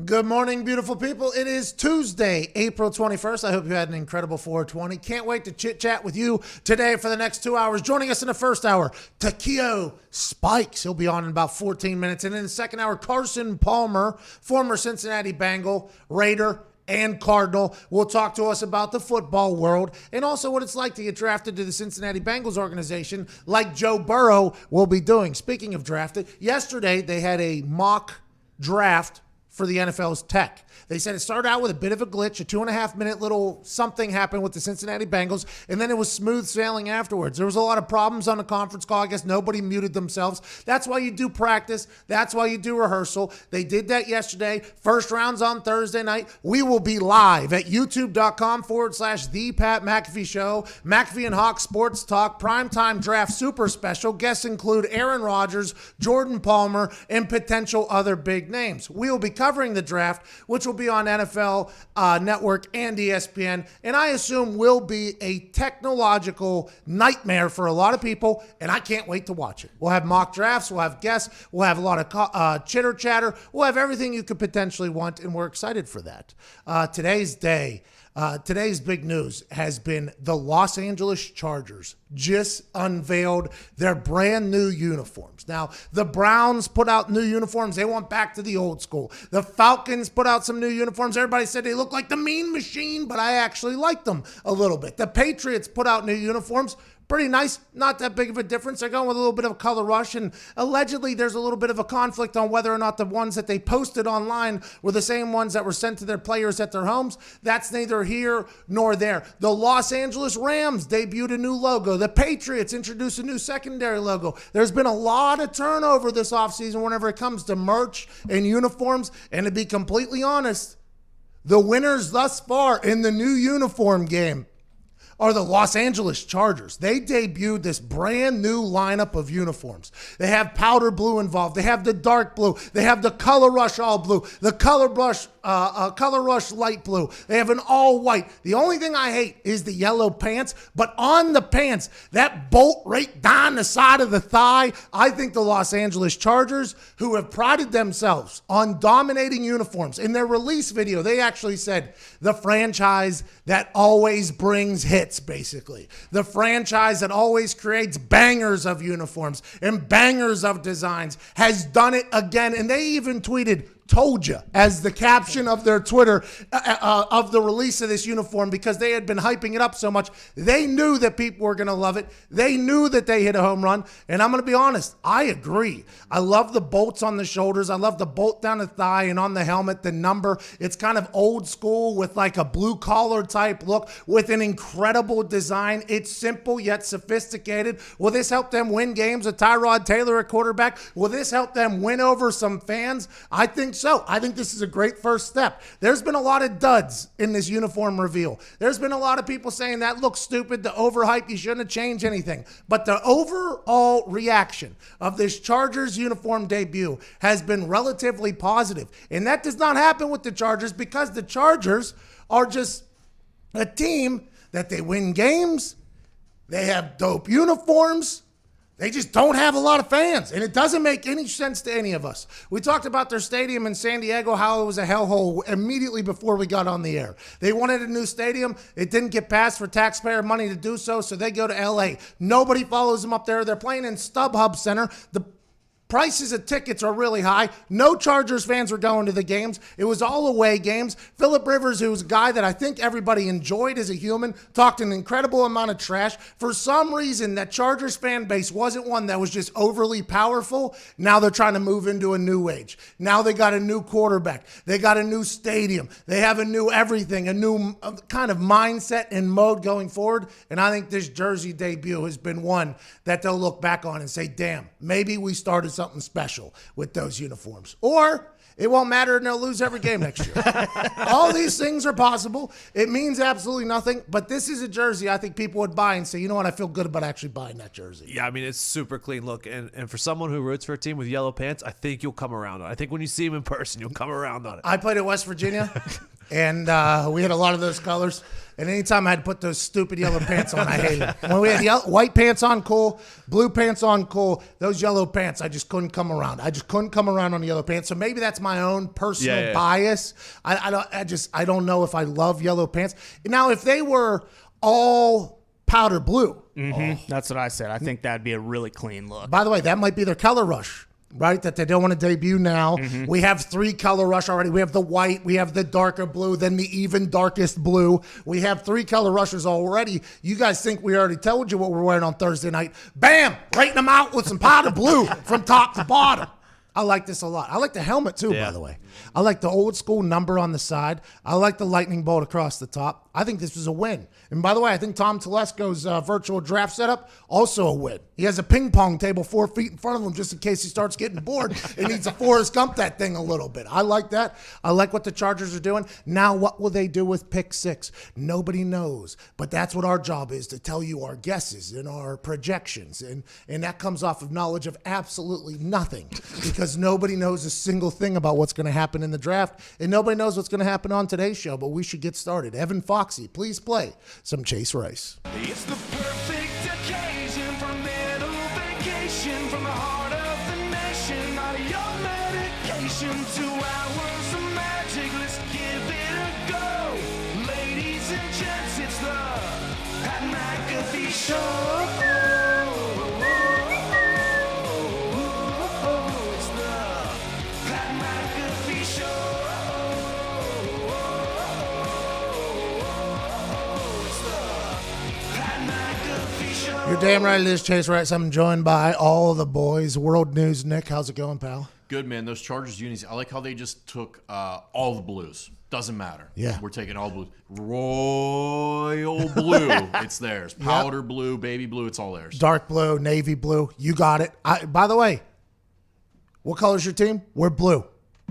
Good morning, beautiful people. It is Tuesday, April 21st. I hope you had an incredible 420. Can't wait to chit-chat with you today for the next 2 hours. Joining us in the first hour, Takeo Spikes. He'll be on in about 14 minutes. And in the second hour, Carson Palmer, former Cincinnati Bengal, Raider, and Cardinal, will talk to us about the football world and also what it's like to get drafted to the Cincinnati Bengals organization like Joe Burrow will be doing. Speaking of drafted, yesterday they had a mock draft for the NFL's tech. They said it started out with a bit of a glitch, a 2.5-minute little something happened with the Cincinnati Bengals, and then it was smooth sailing afterwards. There was a lot of problems on the conference call. I guess nobody muted themselves. That's why you do practice. That's why you do rehearsal. They did that yesterday. First round's on Thursday night. We will be live at youtube.com/The Pat McAfee Show. McAfee and Hawk Sports Talk, Primetime Draft Super Special. Guests include Aaron Rodgers, Jordan Palmer, and potential other big names. We will be covering the draft, which will be on NFL Network and ESPN, and I assume will be a technological nightmare for a lot of people, and I can't wait to watch it. We'll have mock drafts, we'll have guests, we'll have a lot of chitter chatter, we'll have everything you could potentially want, and we're excited for that. Today's big news has been the Los Angeles Chargers just unveiled their brand new uniforms. Now, the Browns put out new uniforms. They went back to the old school. The Falcons put out some new uniforms. Everybody said they look like the Mean Machine, but I actually liked them a little bit. The Patriots put out new uniforms. Pretty nice, not that big of a difference. They're going with a little bit of a color rush, and allegedly there's a little bit of a conflict on whether or not the ones that they posted online were the same ones that were sent to their players at their homes. That's neither here nor there. The Los Angeles Rams debuted a new logo. The Patriots introduced a new secondary logo. There's been a lot of turnover this offseason whenever it comes to merch and uniforms, and to be completely honest, the winners thus far in the new uniform game are the Los Angeles Chargers. They debuted this brand new lineup of uniforms. They have powder blue involved. They have the dark blue. They have the color rush all blue, the color rush light blue. They have an all white. The only thing I hate is the yellow pants, but on the pants, that bolt right down the side of the thigh, I think the Los Angeles Chargers, who have prided themselves on dominating uniforms, in their release video, they actually said the franchise that always brings hits, basically. The franchise that always creates bangers of uniforms and bangers of designs has done it again. And they even tweeted, "Told you," as the caption of their Twitter of the release of this uniform, because they had been hyping it up so much. They knew that people were going to love it. They knew that they hit a home run. And I'm going to be honest, I agree. I love the bolts on the shoulders. I love the bolt down the thigh and on the helmet, the number. It's kind of old school with like a blue collar type look with an incredible design. It's simple yet sophisticated. Will this help them win games with Tyrod Taylor at quarterback? Will this help them win over some fans? I think so. I think this is a great first step. There's been a lot of duds in this uniform reveal. There's been a lot of people saying that looks stupid, the overhype, you shouldn't have changed anything. But the overall reaction of this Chargers uniform debut has been relatively positive. And that does not happen with the Chargers because the Chargers are just a team that they win games, they have dope uniforms, they just don't have a lot of fans, and it doesn't make any sense to any of us. We talked about their stadium in San Diego, how it was a hellhole immediately before we got on the air. They wanted a new stadium. It didn't get passed for taxpayer money to do so, so they go to L.A. Nobody follows them up there. They're playing in StubHub Center. The prices of tickets are really high. No Chargers fans were going to the games. It was all away games. Phillip Rivers, who's a guy that I think everybody enjoyed as a human, talked an incredible amount of trash. For some reason, that Chargers fan base wasn't one that was just overly powerful. Now they're trying to move into a new age. Now they got a new quarterback. They got a new stadium. They have a new everything, a new kind of mindset and mode going forward. And I think this jersey debut has been one that they'll look back on and say, damn, maybe we started something special with those uniforms. Or it won't matter and they'll lose every game next year. All these things are possible. It means absolutely nothing, but this is a jersey I think people would buy and say, you know what, I feel good about actually buying that jersey. Yeah, I mean, it's super clean look. And for someone who roots for a team with yellow pants, I think you'll come around on it. I think when you see him in person, you'll come around on it. I played at West Virginia, and we had a lot of those colors. And anytime I had to put those stupid yellow pants on, I hated it. When we had white pants on, cool. Blue pants on, cool. Those yellow pants, I just couldn't come around. I just couldn't come around on the yellow pants. So maybe that's my own personal bias. I don't know if I love yellow pants. Now, if they were all powder blue. That's what I said. I think that'd be a really clean look. By the way, that might be their color rush. Right, that they don't want to debut now. We have 3 color rush already. We have the white, we have the darker blue, then the even darkest blue. We have 3 color rushes already. You guys think we already told you what we're wearing on Thursday night? Bam! Writing them out with some powder blue from top to bottom. I like this a lot. I like the helmet too, by the way. I like the old school number on the side. I like the lightning bolt across the top. I think this was a win. And by the way, I think Tom Telesco's virtual draft setup, also a win. He has a ping pong table 4 feet in front of him just in case he starts getting bored and needs to Forrest Gump that thing a little bit. I like that. I like what the Chargers are doing. Now, what will they do with pick 6? Nobody knows. But that's what our job is, to tell you our guesses and our projections. And that comes off of knowledge of absolutely nothing, because nobody knows a single thing about what's going to happen in the draft, and nobody knows what's going to happen on today's show. But we should get started. Evan Foxy, please play some Chase Rice. It's the perfect occasion for a little vacation from the heart of the nation. Not your medication, 2 hours of magic. Let's give it a go. Ladies and gents, it's the Pat McAfee Show. It's the Pat McAfee Show. You're damn right it is Chase Rice. I'm joined by all the boys. World News. Nick, how's it going, pal? Good, man. Those Chargers unis, I like how they just took all the blues. Doesn't matter. Yeah. We're taking all blues. Royal blue, it's theirs. Powder blue, baby blue, it's all theirs. Dark blue, navy blue. You got it. By the way, what color's your team? We're blue.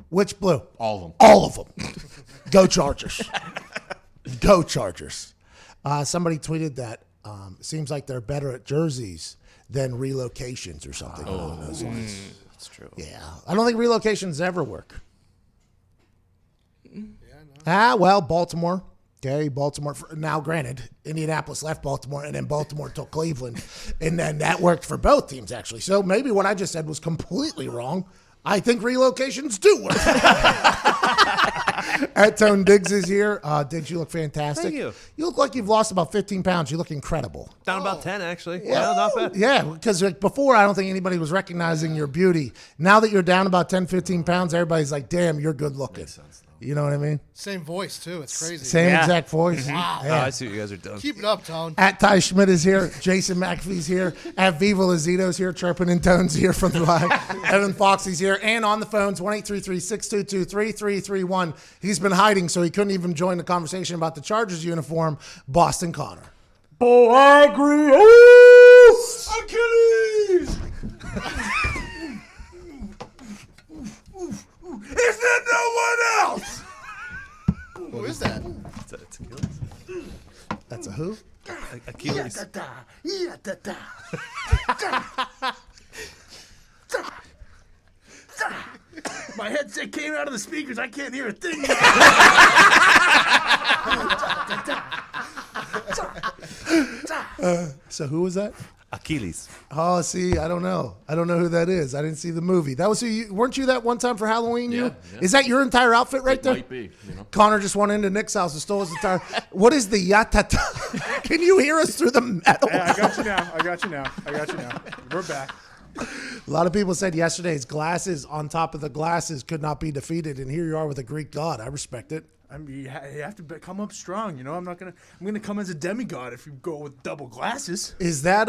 Which blue? All of them. All of them. Go Chargers. Go Chargers. Somebody tweeted that seems like they're better at jerseys than relocations or something along those lines. That's true. Yeah, I don't think relocations ever work. Well, Baltimore. Okay, Baltimore. Now, granted, Indianapolis left Baltimore, and then Baltimore took Cleveland, and then that worked for both teams, actually. So maybe what I just said was completely wrong. I think relocations do work. Tone Diggs is here. Diggs, you look fantastic. Thank you. You look like you've lost about 15 pounds. You look incredible. Down about 10, actually. Yeah, not bad. Yeah, because before, I don't think anybody was recognizing your beauty. Now that you're down about 10, 15 pounds, everybody's like, damn, you're good looking. Makes sense, though. You know what I mean? Same voice, too. It's crazy. Same exact voice. Wow. Oh, I see what you guys are doing. Keep it up, Tone. At Ty Schmidt is here. Jason McAfee's here. At Viva Lazito's here. Chirping and Tones here from the live. Evan Foxy's here. And on the phones, 1-833-622-3331. He's been hiding, so he couldn't even join the conversation about the Chargers uniform. Boston Connor. Oh, I agree. Achilles! Is there no one else? Who is that? It's Achilles. That's a who? Achilles. My headset came out of the speakers. I can't hear a thing. So who was that? Achilles. Oh, see, I don't know. I don't know who that is. I didn't see the movie. That was who you weren't you that one time for Halloween? Yeah, You yeah. Is that your entire outfit right It there? might be, you know. Connor just went into Nick's house and stole his entire. What is the yatata? Can you hear us through the metal? I got you now. We're back. A lot of people said yesterday's glasses on top of the glasses could not be defeated, and here you are with a Greek god. I respect it. I mean, you have to come up strong. You know, I'm gonna come as a demigod if you go with double glasses. Is that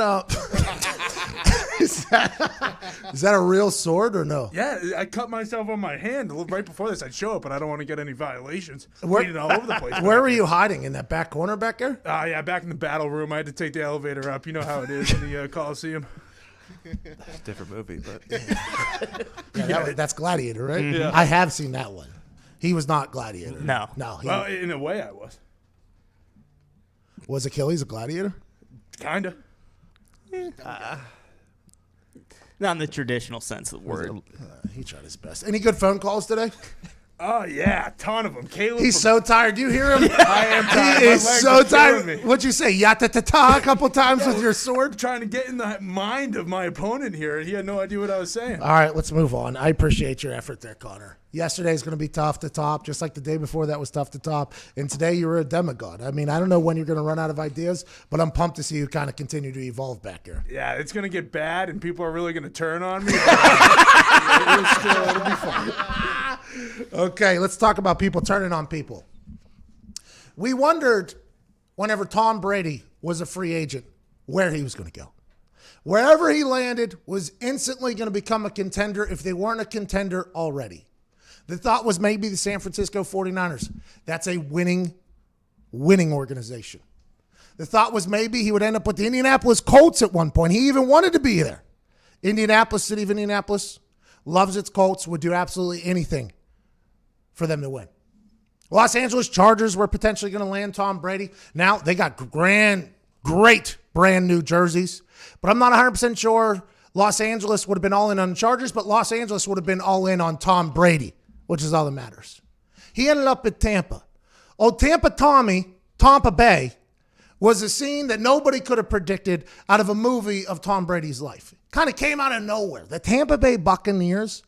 is that a real sword or no? Yeah, I cut myself on my hand right before this. I'd show it, but I don't want to get any violations. Where- Bleeding all over the place. Where were you hiding? In that back corner back there? Yeah, back in the battle room. I had to take the elevator up. You know how it is in the Coliseum. Different movie, but Yeah, that's Gladiator, right? Yeah. I have seen that one. He was not Gladiator. No. No. Well, in a way, I was. Was Achilles a gladiator? Kinda. Not in the traditional sense of the word. He tried his best. Any good phone calls today? Oh yeah, a ton of them. Caleb. He's so tired. Do you hear him? I am tired. He My is legs so are killing tired. me. What'd you say? Yatta-ta-ta a couple times with your sword? Trying to get in the mind of my opponent here. He had no idea what I was saying. All right, let's move on. I appreciate your effort there, Connor. Yesterday's going to be tough to top, just like the day before that was tough to top. And today you were a demigod. I mean, I don't know when you're going to run out of ideas, but I'm pumped to see you kind of continue to evolve back here. Yeah, it's gonna get bad, and people are really gonna turn on me. It'll be fun. Okay, let's talk about people turning on people. We wondered whenever Tom Brady was a free agent where he was going to go. Wherever he landed was instantly going to become a contender if they weren't a contender already. The thought was maybe the San Francisco 49ers. That's a winning organization. The thought was maybe he would end up with the Indianapolis Colts at one point. He even wanted to be there. Indianapolis, city of Indianapolis, loves its Colts, would do absolutely anything for them to win. Los Angeles Chargers were potentially going to land Tom Brady. Now they got great brand new jerseys, but I'm not 100% sure Los Angeles would have been all in on Chargers, but Los Angeles would have been all in on Tom Brady, which is all that matters. He ended up at Tampa. Oh, Tampa Bay, was a scene that nobody could have predicted out of a movie of Tom Brady's life. Kind of came out of nowhere. The Tampa Bay Buccaneers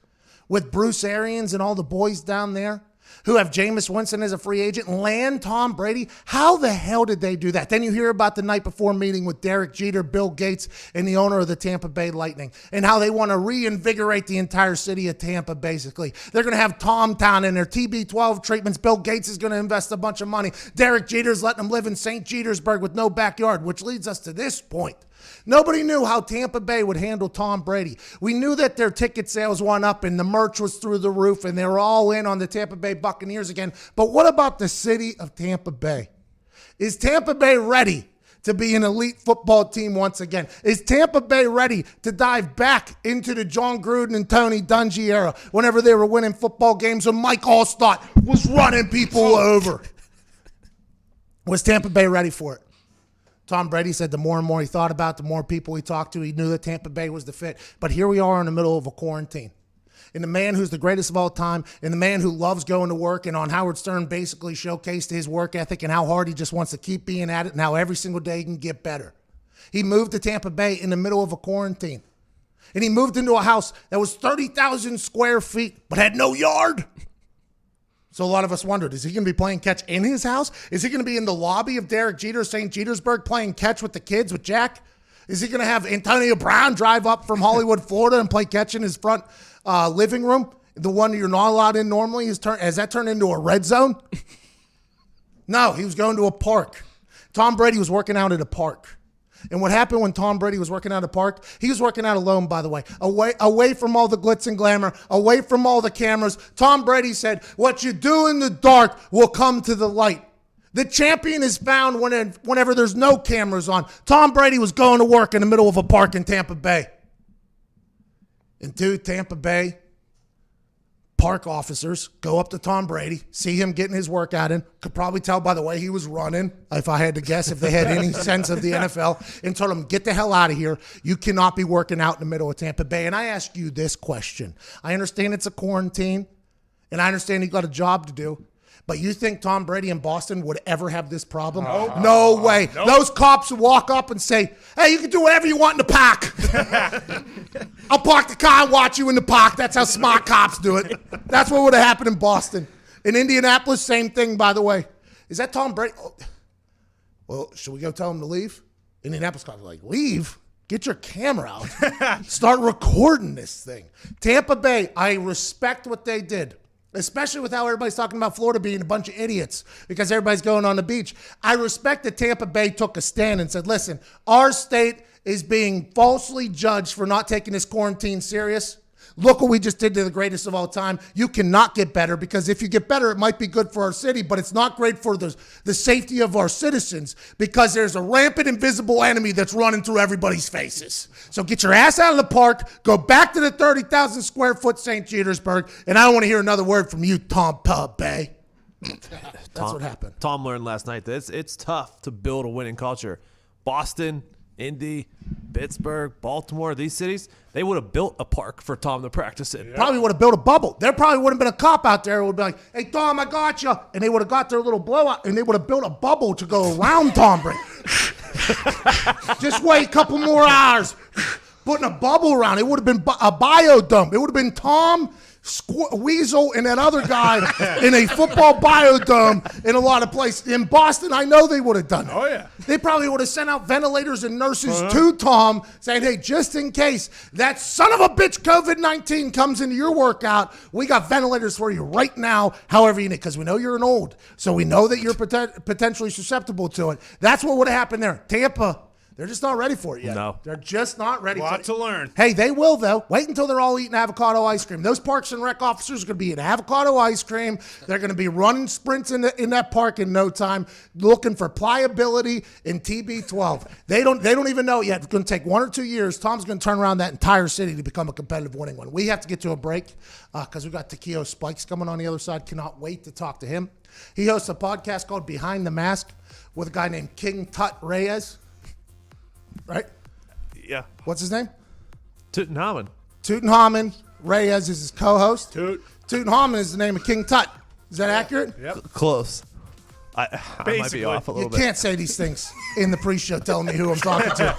with Bruce Arians and all the boys down there who have Jameis Winston as a free agent land Tom Brady. How the hell did they do that? Then you hear about the night before meeting with Derek Jeter, Bill Gates, and the owner of the Tampa Bay Lightning, and how they want to reinvigorate the entire city of Tampa, basically. They're going to have Tom Town in their TB12 treatments. Bill Gates is going to invest a bunch of money. Derek Jeter's letting them live in St. Petersburg with no backyard, which leads us to this point. Nobody knew how Tampa Bay would handle Tom Brady. We knew that their ticket sales went up and the merch was through the roof and they were all in on the Tampa Bay Buccaneers again. But what about the city of Tampa Bay? Is Tampa Bay ready to be an elite football team once again? Is Tampa Bay ready to dive back into the John Gruden and Tony Dungy era whenever they were winning football games and Mike Allstott was running people over? Was Tampa Bay ready for it? Tom Brady said the more and more he thought about, the more people he talked to, he knew that Tampa Bay was the fit. But here we are in the middle of a quarantine. And the man who's the greatest of all time, and the man who loves going to work, and on Howard Stern basically showcased his work ethic and how hard he just wants to keep being at it and how every single day he can get better. He moved to Tampa Bay in the middle of a quarantine. And he moved into a house that was 30,000 square feet but had no yard. So a lot of us wondered, is he going to be playing catch in his house? Is he going to be in the lobby of Derek Jeter's St. Petersburg playing catch with the kids, with Jack? Is he going to have Antonio Brown drive up from Hollywood, Florida and play catch in his front living room? The one you're not allowed in normally? Has that turned into a red zone? No, he was going to a park. Tom Brady was working out at a park. And what happened when Tom Brady was working out at a park, he was working out alone, by the way, away from all the glitz and glamour, away from all the cameras. Tom Brady said, what you do in the dark will come to the light. The champion is found whenever there's no cameras on. Tom Brady was going to work in the middle of a park in Tampa Bay. And Tampa Bay park officers go up to Tom Brady, see him getting his workout in, could probably tell by the way he was running, if I had to guess, if they had any sense of the NFL, and told him, get the hell out of here. You cannot be working out in the middle of Tampa Bay. And I ask you this question. I understand it's a quarantine, and I understand you got a job to do, but you think Tom Brady in Boston would ever have this problem? No way. Nope. Those cops would walk up and say, hey, you can do whatever you want in the park. I'll park the car and watch you in the park. That's how smart cops do it. That's what would have happened in Boston. In Indianapolis, same thing, by the way. Is that Tom Brady? Oh. Well, should we go tell him to leave? Indianapolis cops are like, leave? Get your camera out. Start recording this thing. Tampa Bay, I respect what they did. Especially with how everybody's talking about Florida being a bunch of idiots because everybody's going on the beach. I respect that Tampa Bay took a stand and said, listen, our state is being falsely judged for not taking this quarantine serious. Look what we just did to the greatest of all time. You cannot get better because if you get better, it might be good for our city, but it's not great for the safety of our citizens because there's a rampant invisible enemy that's running through everybody's faces. So get your ass out of the park, go back to the 30,000 square foot St. Petersburg, and I don't want to hear another word from you, Tampa Bay. That's what happened. Tom learned last night that it's tough to build a winning culture. Boston, Indy, Pittsburgh, Baltimore, these cities, they would have built a park for Tom to practice in. Probably would have built a bubble. There probably would have been a cop out there who would be like, hey, Tom, I got you. And they would have got their little blowout, and they would have built a bubble to go around Tom Brady. Just wait a couple more hours. Putting a bubble around. It would have been a biodome. It would have been Tom, Weasel, and that other guy in a football biodome in a lot of places. In Boston, I know they would have done it. Oh, yeah. They probably would have sent out ventilators and nurses to Tom saying, hey, just in case that son of a bitch COVID-19 comes into your workout, we got ventilators for you right now, however you need, because we know you're an old, so we know that you're potentially susceptible to it. That's what would have happened there. Tampa, they're just not ready for it yet. No. They're just not ready for it. Lot to learn. Hey, they will, though. Wait until they're all eating avocado ice cream. Those Parks and Rec officers are going to be eating avocado ice cream. They're going to be running sprints in that park in no time, looking for pliability in TB12. They don't even know it yet. It's going to take 1 or 2 years. Tom's going to turn around that entire city to become a competitive winning one. We have to get to a break because we've got Takeo Spikes coming on the other side. Cannot wait to talk to him. He hosts a podcast called Behind the Mask with a guy named King Tut Reyes. Right? Yeah. What's his name? Tutankhamun. Tutankhamun Reyes is his co-host. Tutankhamun is the name of King Tut. Is that accurate? Yep. Close. I might be Basically. off a You little bit. can't say these things in the pre-show telling me who I'm talking to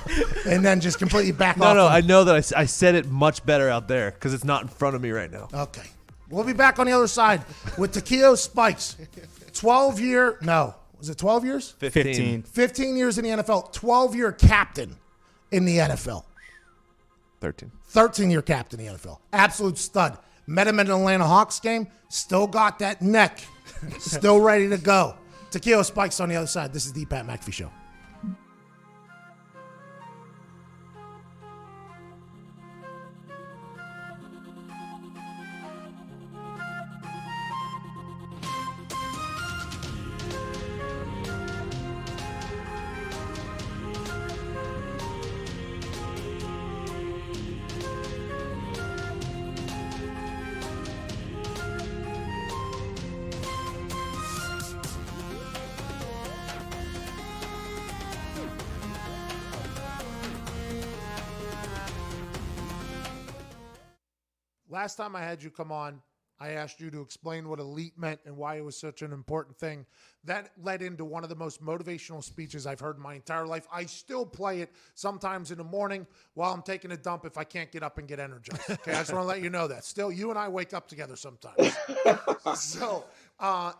and then just completely back off. No, them. I know that I said it much better out there because it's not in front of me right now. Okay. We'll be back on the other side with Takeo Spikes. 12-year, no. Was it 12 years? 15. 15 years in the NFL. 12-year captain in the NFL. 13. 13-year captain in the NFL. Absolute stud. Met him at an Atlanta Hawks game. Still got that neck. Still ready to go. Takeo Spikes on the other side. This is the Pat McAfee Show. Last time I had you come on, I asked you to explain what elite meant and why it was such an important thing. That led into one of the most motivational speeches I've heard in my entire life. I still play it sometimes in the morning while I'm taking a dump if I can't get up and get energized. Okay, I just want to let you know that. Still, you and I wake up together sometimes. So,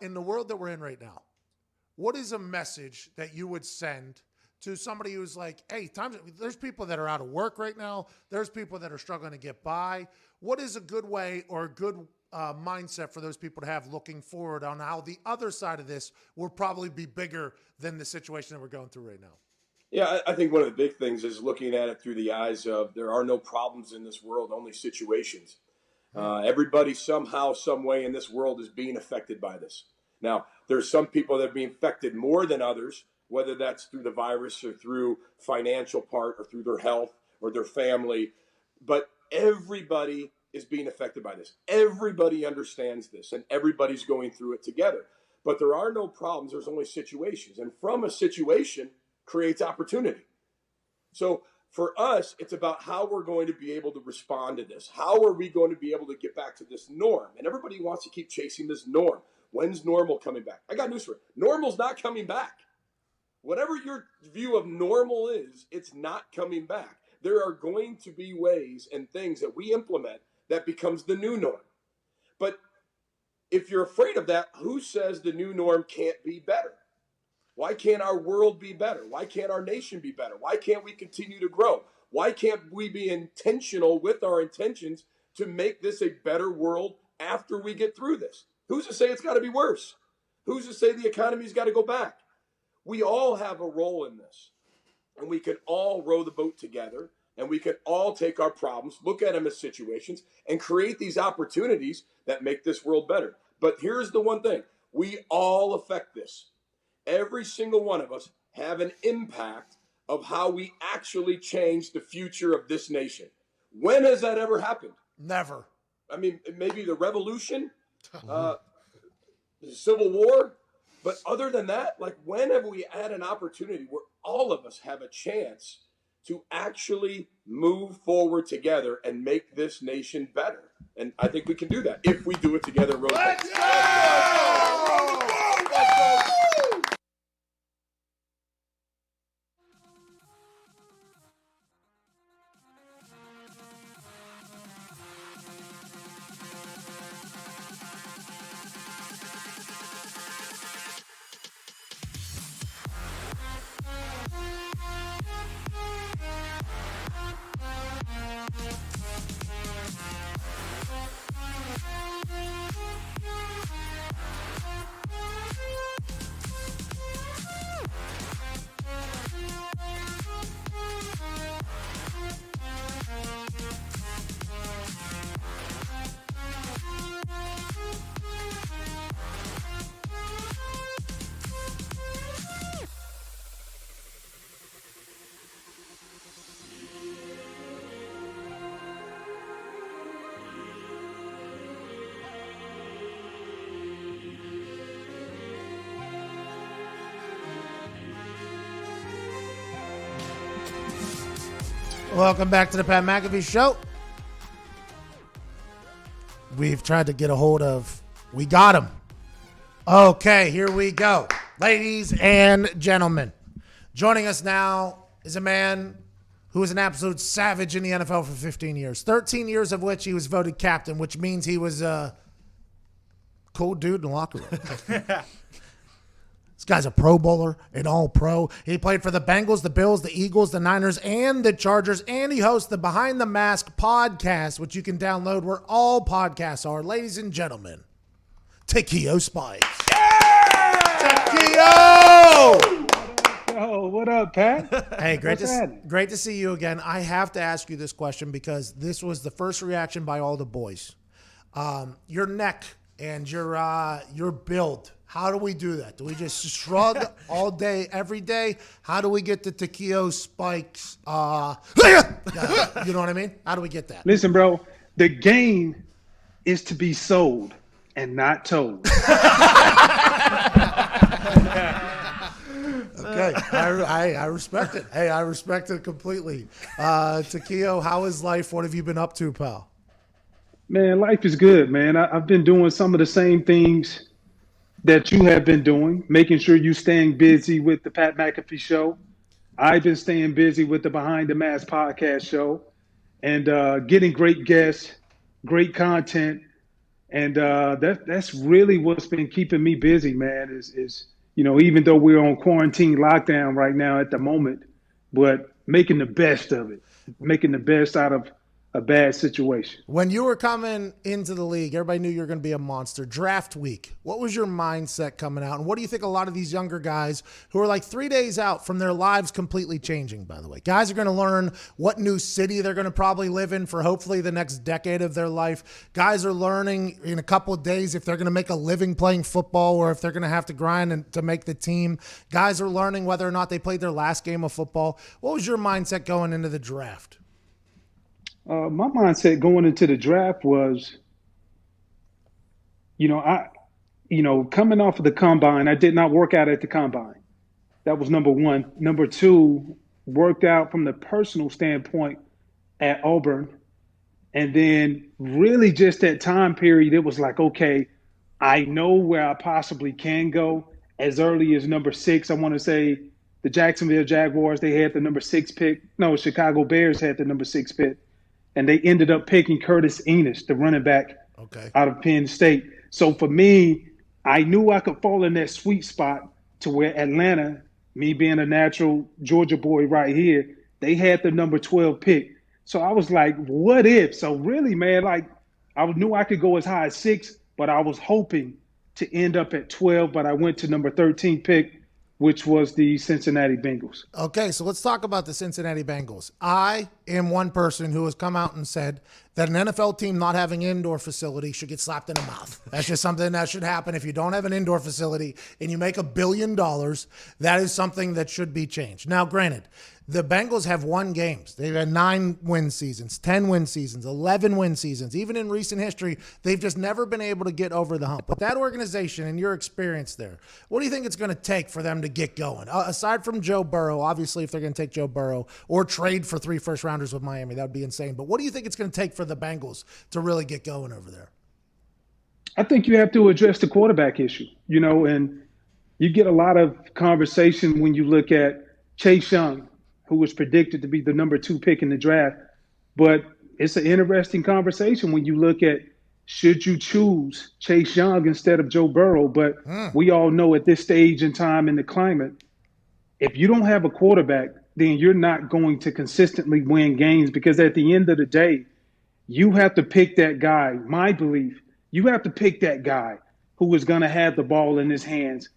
in the world that we're in right now, what is a message that you would send to somebody who's like, hey, there's people that are out of work right now. There's people that are struggling to get by. What is a good way or a good mindset for those people to have looking forward on how the other side of this will probably be bigger than the situation that we're going through right now? Yeah, I think one of the big things is looking at it through the eyes of there are no problems in this world, only situations. Everybody somehow, some way in this world is being affected by this. Now, there's some people that are being affected more than others, whether that's through the virus or through financial part or through their health or their family. But everybody is being affected by this. Everybody understands this, and everybody's going through it together. But there are no problems. There's only situations. And from a situation creates opportunity. So for us, it's about how we're going to be able to respond to this. How are we going to be able to get back to this norm? And everybody wants to keep chasing this norm. When's normal coming back? I got news for you. Normal's not coming back. Whatever your view of normal is, it's not coming back. There are going to be ways and things that we implement that becomes the new norm. But if you're afraid of that, who says the new norm can't be better? Why can't our world be better? Why can't our nation be better? Why can't we continue to grow? Why can't we be intentional with our intentions to make this a better world after we get through this? Who's to say it's got to be worse? Who's to say the economy's got to go back? We all have a role in this, and we can all row the boat together, and we can all take our problems, look at them as situations, and create these opportunities that make this world better. But here's the one thing. We all affect this. Every single one of us have an impact of how we actually change the future of this nation. When has that ever happened? Never. I mean, maybe the revolution, the Civil War. But other than that, like, when have we had an opportunity where all of us have a chance to actually move forward together and make this nation better? And I think we can do that if we do it together. Let's go! Welcome back to the Pat McAfee Show. We've tried to get a hold of, we got him. Okay, here we go. Ladies and gentlemen, joining us now is a man who was an absolute savage in the NFL for 15 years. 13 years of which he was voted captain, which means he was a cool dude in the locker room. This guy's a Pro Bowler, an All-Pro. He played for the Bengals, the Bills, the Eagles, the Niners, and the Chargers, and he hosts the Behind the Mask podcast, which you can download where all podcasts are. Ladies and gentlemen, Takeo Spikes. Takeo! Yo, what up, Pat? Hey, great to see you again. I have to ask you this question because this was the first reaction by all the boys. Your neck and your build. How do we do that? Do we just shrug all day, every day? How do we get the Takeo Spikes? You know what I mean? How do we get that? Listen, bro, the game is to be sold and not told. Okay, I respect it. Hey, I respect it completely. Takeo, how is life? What have you been up to, pal? Man, life is good, man. I've been doing some of the same things that you have been doing, making sure you staying busy with the Pat McAfee show. I've been staying busy with the Behind the Mask podcast show and getting great guests, great content. And that's really what's been keeping me busy, man, is even though we're on quarantine lockdown right now at the moment, but making the best of it, making the best out of a bad situation. When you were coming into the league, everybody knew you were going to be a monster. Draft week, what was your mindset coming out? And what do you think a lot of these younger guys who are like 3 days out from their lives completely changing, by the way? Guys are going to learn what new city they're going to probably live in for hopefully the next decade of their life. Guys are learning in a couple of days if they're going to make a living playing football or if they're going to have to grind to make the team. Guys are learning whether or not they played their last game of football. What was your mindset going into the draft? My mindset going into the draft was, coming off of the combine, I did not work out at the combine. That was number one. Number two, worked out from the personal standpoint at Auburn. And then really just that time period, it was like, okay, I know where I possibly can go as early as number 6. I want to say the Jacksonville Jaguars, they had the number 6 pick. No, Chicago Bears had the number 6 pick. And they ended up picking Curtis Enos, the running back out of Penn State. So for me, I knew I could fall in that sweet spot to where Atlanta, me being a natural Georgia boy right here, they had the number 12 pick. So I was like, what if? So really, man, like I knew I could go as high as 6, but I was hoping to end up at 12, but I went to number 13 pick, which was the Cincinnati Bengals. Okay, so let's talk about the Cincinnati Bengals. I am one person who has come out and said that an NFL team not having an indoor facility should get slapped in the mouth. That's just something that should happen. If you don't have an indoor facility and you make $1 billion, that is something that should be changed. Now, granted, the Bengals have won games. They've had 9 win seasons, 10 win seasons, 11 win seasons. Even in recent history, they've just never been able to get over the hump. But that organization and your experience there, what do you think it's going to take for them to get going? Aside from Joe Burrow, obviously, if they're going to take Joe Burrow or trade for 3 first-rounders with Miami, that would be insane. But what do you think it's going to take for the Bengals to really get going over there? I think you have to address the quarterback issue, and you get a lot of conversation when you look at Chase Young, who was predicted to be the number 2 pick in the draft. But it's an interesting conversation when you look at should you choose Chase Young instead of Joe Burrow. But we all know at this stage in time in the climate, if you don't have a quarterback, then you're not going to consistently win games because at the end of the day, you have to pick that guy. My belief, you have to pick that guy who is going to have the ball in his hands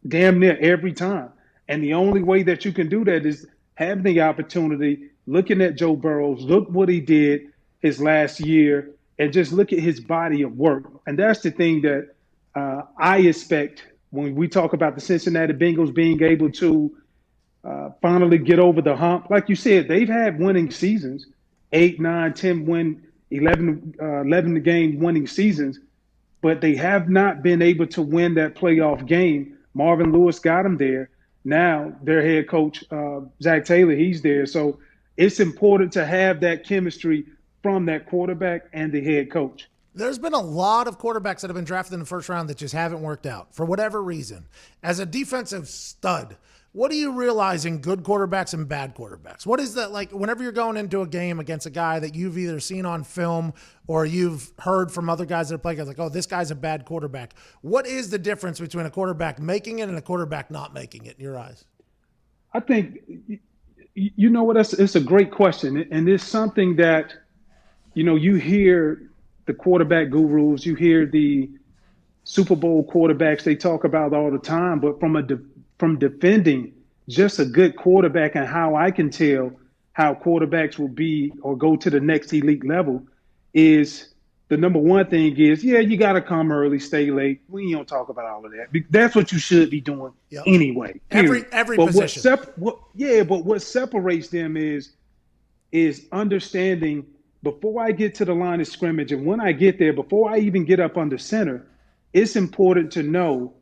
damn near every time. And the only way that you can do that is having the opportunity, looking at Joe Burrow, look what he did his last year, and just look at his body of work. And that's the thing that I expect when we talk about the Cincinnati Bengals being able to finally get over the hump. Like you said, they've had winning seasons, 8, 9, 10 win, 11 game winning seasons, but they have not been able to win that playoff game. Marvin Lewis got them there. Now their head coach, Zach Taylor, he's there. So it's important to have that chemistry from that quarterback and the head coach. There's been a lot of quarterbacks that have been drafted in the first round that just haven't worked out for whatever reason. As a defensive stud, what do you realize in good quarterbacks and bad quarterbacks? What is that like whenever you're going into a game against a guy that you've either seen on film or you've heard from other guys that are playing, like, oh, this guy's a bad quarterback. What is the difference between a quarterback making it and a quarterback not making it in your eyes? I think, you know what, it's a great question. And it's something that, you hear the quarterback gurus, you hear the Super Bowl quarterbacks, they talk about all the time, but from defending just a good quarterback and how I can tell how quarterbacks will be or go to the next elite level is the number one thing is, you got to come early, stay late. We don't talk about all of that. That's what you should be doing anyway. Period. Every but position. But what separates them is understanding before I get to the line of scrimmage and when I get there, before I even get up under center, it's important to know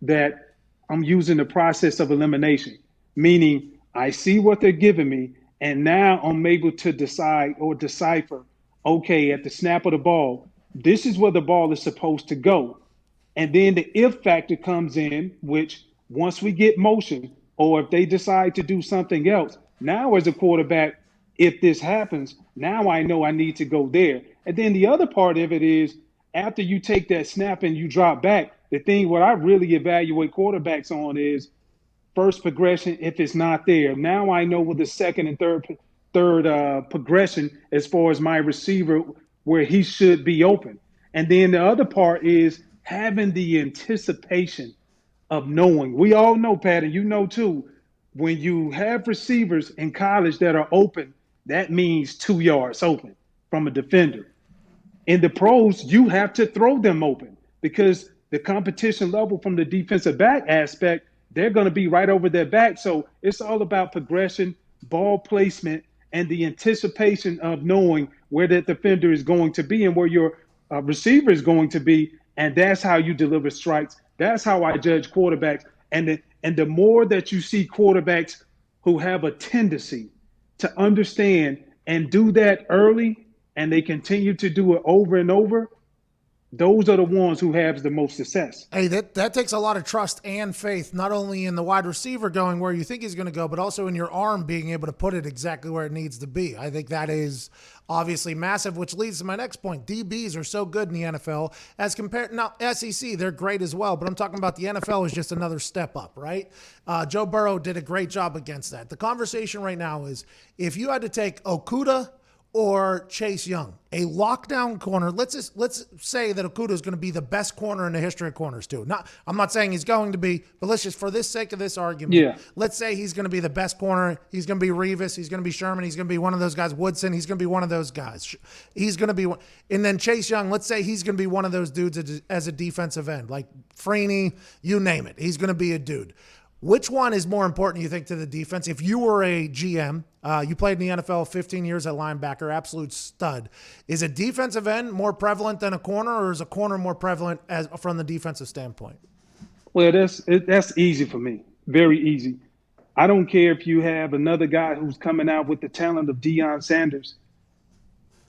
that I'm using the process of elimination, meaning I see what they're giving me, and now I'm able to decide or decipher, okay, at the snap of the ball, This is where the ball is supposed to go. And then the if factor comes in, which once we get motion, or if they decide to do something else, now as a quarterback, if this happens, now I know I need to go there. And then the other part of it is after you take that snap and you drop back, the thing what I really evaluate quarterbacks on is first progression. If it's not there, now I know with the second and third progression as far as my receiver where he should be open. And then the other part is having the anticipation of knowing. We all know, Pat, and you know too, when you have receivers in college that are open, that means 2 yards open from a defender. In the pros, you have to throw them open because the competition level from the defensive back aspect, they're going to be right over their back. So it's all about progression, ball placement, and the anticipation of knowing where that defender is going to be and where your receiver is going to be. And that's how you deliver strikes. That's how I judge quarterbacks. And the more that you see quarterbacks who have a tendency to understand and do that early, and they continue to do it over and over, those are the ones who have the most success. Hey, that takes a lot of trust and faith, not only in the wide receiver going where you think he's going to go, but also in your arm being able to put it exactly where it needs to be. I think that is obviously massive, which leads to my next point. DBs are so good in the NFL as compared, now SEC, they're great as well, but I'm talking about the NFL is just another step up, right? Joe Burrow did a great job against that. The conversation right now is if you had to take Okudah or Chase Young, a lockdown corner. Let's say that Okudah is going to be the best corner in the history of corners too. I'm not saying he's going to be, but let's just, for this sake of this argument, let's say he's going to be the best corner. He's going to be Revis. He's going to be Sherman. He's going to be one of those guys. Woodson. He's going to be one of those guys. He's going to be one. And then Chase Young, let's say he's going to be one of those dudes as a defensive end, like Freeney, you name it. He's going to be a dude. Which one is more important, you think, to the defense? If you were a GM, you played in the NFL 15 years at linebacker, absolute stud. Is a defensive end more prevalent than a corner, or is a corner more prevalent from the defensive standpoint? Well, that's easy for me, very easy. I don't care if you have another guy who's coming out with the talent of Deion Sanders.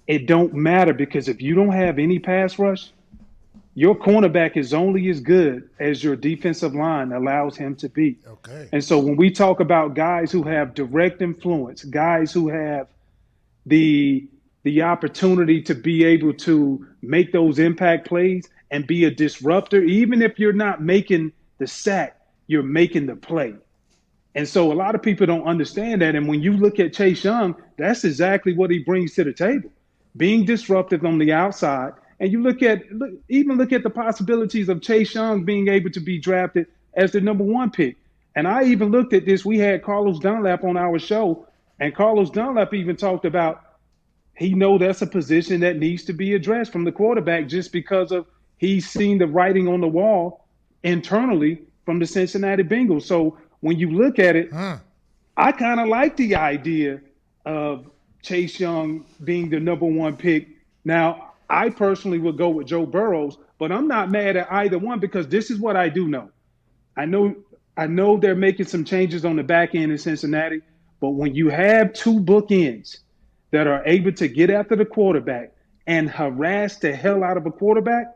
It don't matter because if you don't have any pass rush, your cornerback is only as good as your defensive line allows him to be. Okay. And so when we talk about guys who have direct influence, guys who have the opportunity to be able to make those impact plays and be a disruptor, even if you're not making the sack, you're making the play. And so a lot of people don't understand that. And when you look at Chase Young, that's exactly what he brings to the table, being disruptive on the outside. And you look at the possibilities of Chase Young being able to be drafted as the number 1 pick. And I even looked at this. We had Carlos Dunlap on our show, and Carlos Dunlap even talked about he knows that's a position that needs to be addressed from the quarterback just because of he's seen the writing on the wall internally from the Cincinnati Bengals. So when you look at it, I kind of like the idea of Chase Young being the number 1 pick. Now, I personally would go with Joe Burrows, but I'm not mad at either one because this is what I do know. I know they're making some changes on the back end in Cincinnati, but when you have 2 bookends that are able to get after the quarterback and harass the hell out of a quarterback,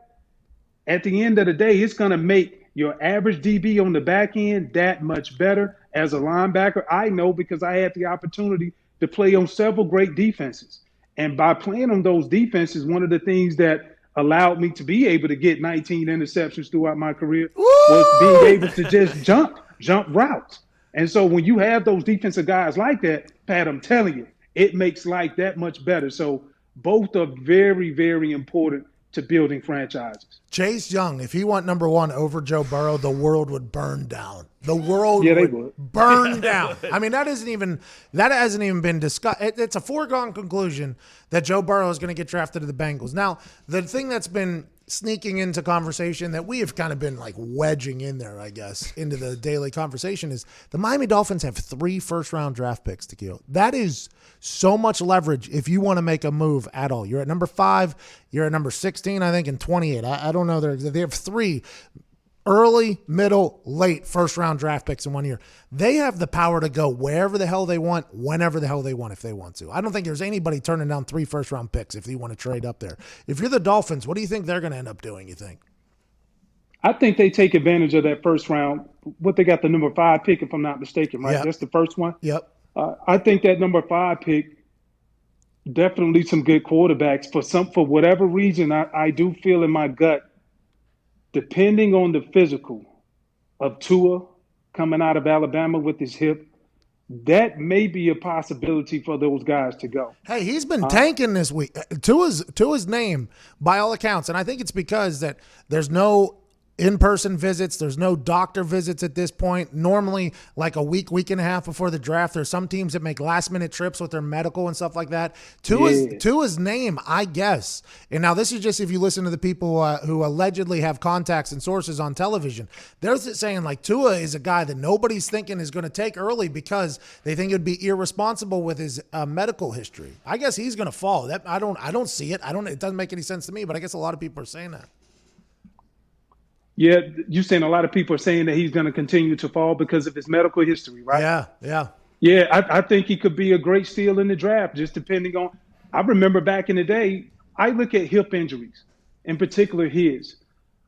at the end of the day, it's going to make your average DB on the back end that much better. As a linebacker, I know because I had the opportunity to play on several great defenses. And by playing on those defenses, one of the things that allowed me to be able to get 19 interceptions throughout my career was being able to just jump routes. And so when you have those defensive guys like that, Pat, I'm telling you, it makes life that much better. So both are very, very important to building franchises. Chase Young, if he went number 1 over Joe Burrow, the world would burn down. The world would burn down. I mean, that hasn't even been discussed. It's a foregone conclusion that Joe Burrow is going to get drafted to the Bengals. Now, the thing that's been sneaking into conversation that we have kind of been like wedging in there, I guess, into the daily conversation is the Miami Dolphins have 3 first-round draft picks to kill. That is so much leverage if you want to make a move at all. You're at number 5, you're at number 16, I think, and 28. I don't know. They have 3. early, middle, late first-round draft picks in 1 year. They have the power to go wherever the hell they want, whenever the hell they want, if they want to. I don't think there's anybody turning down 3 first-round picks if you want to trade up there. If you're the Dolphins, what do you think they're going to end up doing, you think? I think they take advantage of that first round. What they got the number 5 pick, if I'm not mistaken, right? Yep. That's the first one. Yep. I think that number 5 pick, definitely some good quarterbacks. For whatever reason, I do feel in my gut, depending on the physical of Tua coming out of Alabama with his hip, that may be a possibility for those guys to go. Hey, he's been tanking this week. Tua's name, by all accounts, and I think it's because that there's no in-person visits. There's no doctor visits at this point. Normally, like a week and a half before the draft, there's some teams that make last-minute trips with their medical and stuff like that. Tua's name, I guess. And now this is just if you listen to the people who allegedly have contacts and sources on television. They're saying like Tua is a guy that nobody's thinking is going to take early because they think it would be irresponsible with his medical history. I guess he's going to fall. I don't see it. It doesn't make any sense to me, but I guess a lot of people are saying that. Yeah, you're saying a lot of people are saying that he's going to continue to fall because of his medical history, right? Yeah. Yeah, I think he could be a great steal in the draft, just depending on – I remember back in the day, I look at hip injuries, in particular his.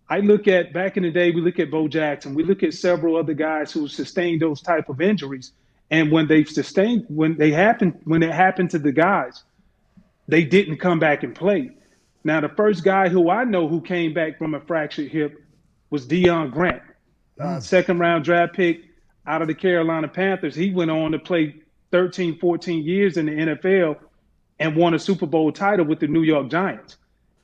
I look at – back in the day, we look at Bo Jackson. We look at several other guys who sustained those type of injuries. And when it happened to the guys, they didn't come back and play. Now, the first guy who I know who came back from a fractured hip was Deion Grant, second-round draft pick out of the Carolina Panthers. He went on to play 13, 14 years in the NFL and won a Super Bowl title with the New York Giants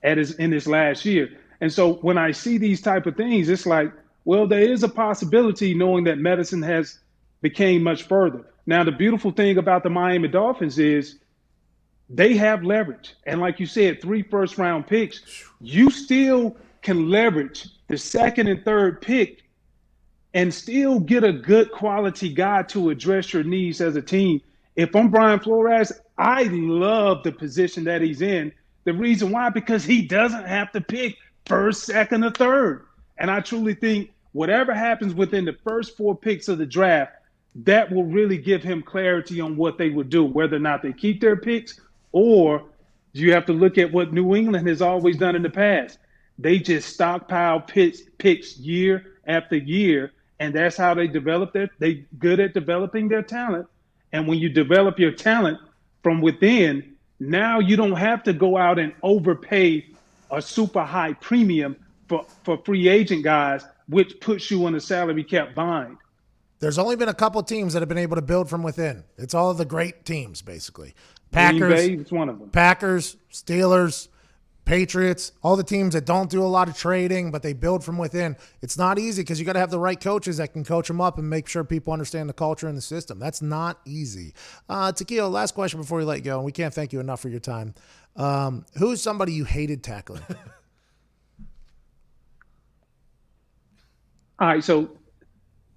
in his last year. And so when I see these type of things, it's like, well, there is a possibility knowing that medicine has became much further. Now, the beautiful thing about the Miami Dolphins is they have leverage. And like you said, 3 first-round picks, you still can leverage the second and third pick and still get a good quality guy to address your needs as a team. If I'm Brian Flores, I love the position that he's in. The reason why, because he doesn't have to pick first, second, or third. And I truly think whatever happens within the first 4 picks of the draft, that will really give him clarity on what they would do, whether or not they keep their picks, or you have to look at what New England has always done in the past. They just stockpile picks year after year, and that's how they they good at developing their talent. And when you develop your talent from within, now you don't have to go out and overpay a super high premium for free agent guys, which puts you in a salary cap bind. There's only been a couple teams that have been able to build from within. It's all the great teams, basically. Packers, Green Bay is one of them. Packers, Steelers, Patriots, all the teams that don't do a lot of trading, but they build from within. It's not easy because you got to have the right coaches that can coach them up and make sure people understand the culture and the system. That's not easy. Taquillo, last question before we let you go, and we can't thank you enough for your time. Who's somebody you hated tackling? All right, so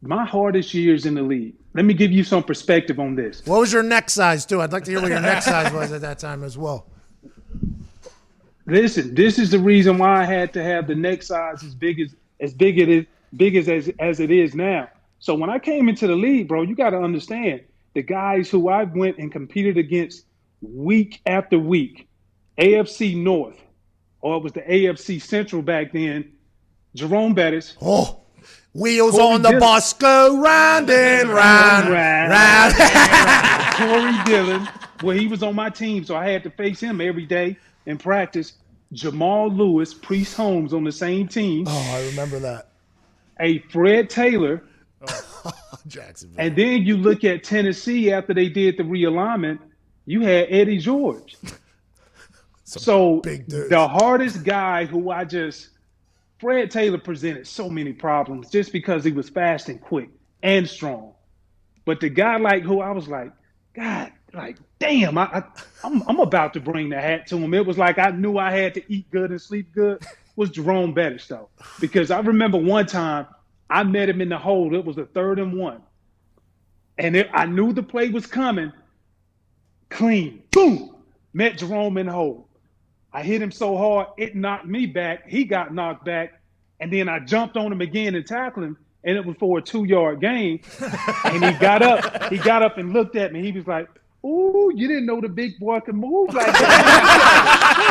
my hardest years in the league. Let me give you some perspective on this. What was your neck size, too? I'd like to hear what your neck size was at that time as well. Listen, this is the reason why I had to have the neck size as big as it is now. So when I came into the league, bro, you got to understand the guys who I went and competed against week after week, AFC North, or it was the AFC Central back then, Jerome Bettis. Oh, wheels Corey on the Dillon. bus go round and round. Corey Dillon, well, he was on my team, so I had to face him every day in practice. Jamal Lewis, Priest Holmes on the same team. Oh, I remember that. A Fred Taylor. Jacksonville. And then you look at Tennessee after they did the realignment, you had Eddie George. So big dudes. The hardest guy Fred Taylor presented so many problems just because he was fast and quick and strong. But the guy who I was like, God, damn, I'm about to bring the hat to him. It was like I knew I had to eat good and sleep good. Was Jerome Bettis, though. Because I remember one time I met him in the hole. It was a 3rd and 1. And I knew the play was coming. Clean. Boom. Met Jerome in the hole. I hit him so hard, it knocked me back. He got knocked back. And then I jumped on him again and tackled him, and it was for a 2-yard gain. And he got up and looked at me. He was like, "Ooh, you didn't know the big boy could move like that."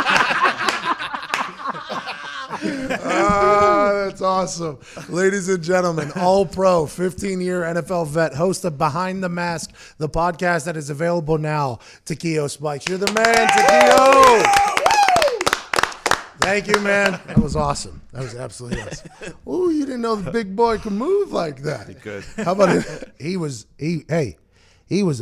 That's awesome. Ladies and gentlemen, All-Pro, 15-year NFL vet, host of Behind the Mask, the podcast that is available now, Takeo Spikes. You're the man, Takeo. Thank you, man. That was awesome. That was absolutely awesome. Ooh, you didn't know the big boy could move like that. He could. How about it? He was a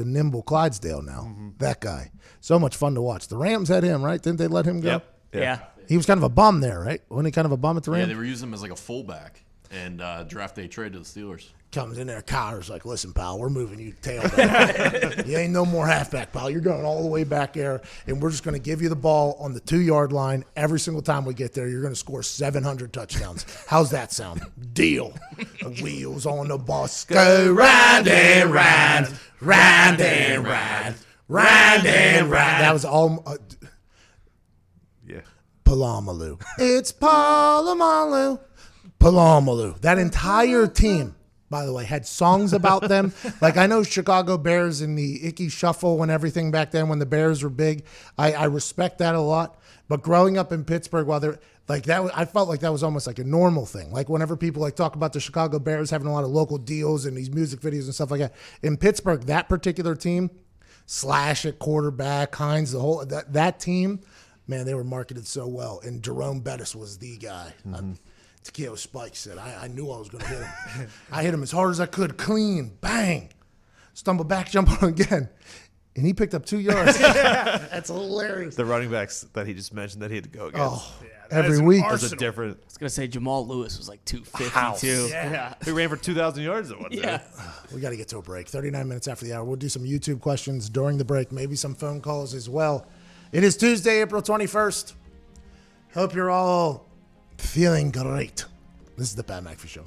nimble Clydesdale now. Mm-hmm. That guy. So much fun to watch. The Rams had him, right? Didn't they let him go? Yep. Yeah. He was kind of a bum there, right? Wasn't he kind of a bum at the Yeah, Rams? they were using him as like a fullback and draft day trade to the Steelers. Comes in there, Kyler's like, "Listen, pal, we're moving you tailback. You ain't no more halfback, pal. You're going all the way back there, and we're just going to give you the ball on the 2-yard line every single time we get there. You're going to score 700 touchdowns. How's that sound? Deal." The wheels on the bus go round and round, round and round, round and round. That was all. Yeah. Palamalu. It's Palamalu. Palamalu. That entire team, by the way, had songs about them. Like, I know Chicago Bears and the Icky Shuffle and everything back then when the Bears were big. I respect that a lot. But growing up in Pittsburgh, while they're like that, I felt like that was almost like a normal thing. Like whenever people like talk about the Chicago Bears having a lot of local deals and these music videos and stuff like that. In Pittsburgh, that particular team, Slash at quarterback, Hines, the whole that team, man, they were marketed so well. And Jerome Bettis was the guy. Takeo Spike said, I knew I was going to hit him. I hit him as hard as I could, clean, bang. Stumble back, jump on again. And he picked up 2 yards. That's hilarious. The running backs that he just mentioned that he had to go against. Oh, every week. There's a different. I was going to say Jamal Lewis was like 252. Yeah. He ran for 2,000 yards at one day. Yeah. We got to get to a break. 39 minutes after the hour. We'll do some YouTube questions during the break, maybe some phone calls as well. It is Tuesday, April 21st. Hope you're all feeling great. This is the Pat McAfee Show.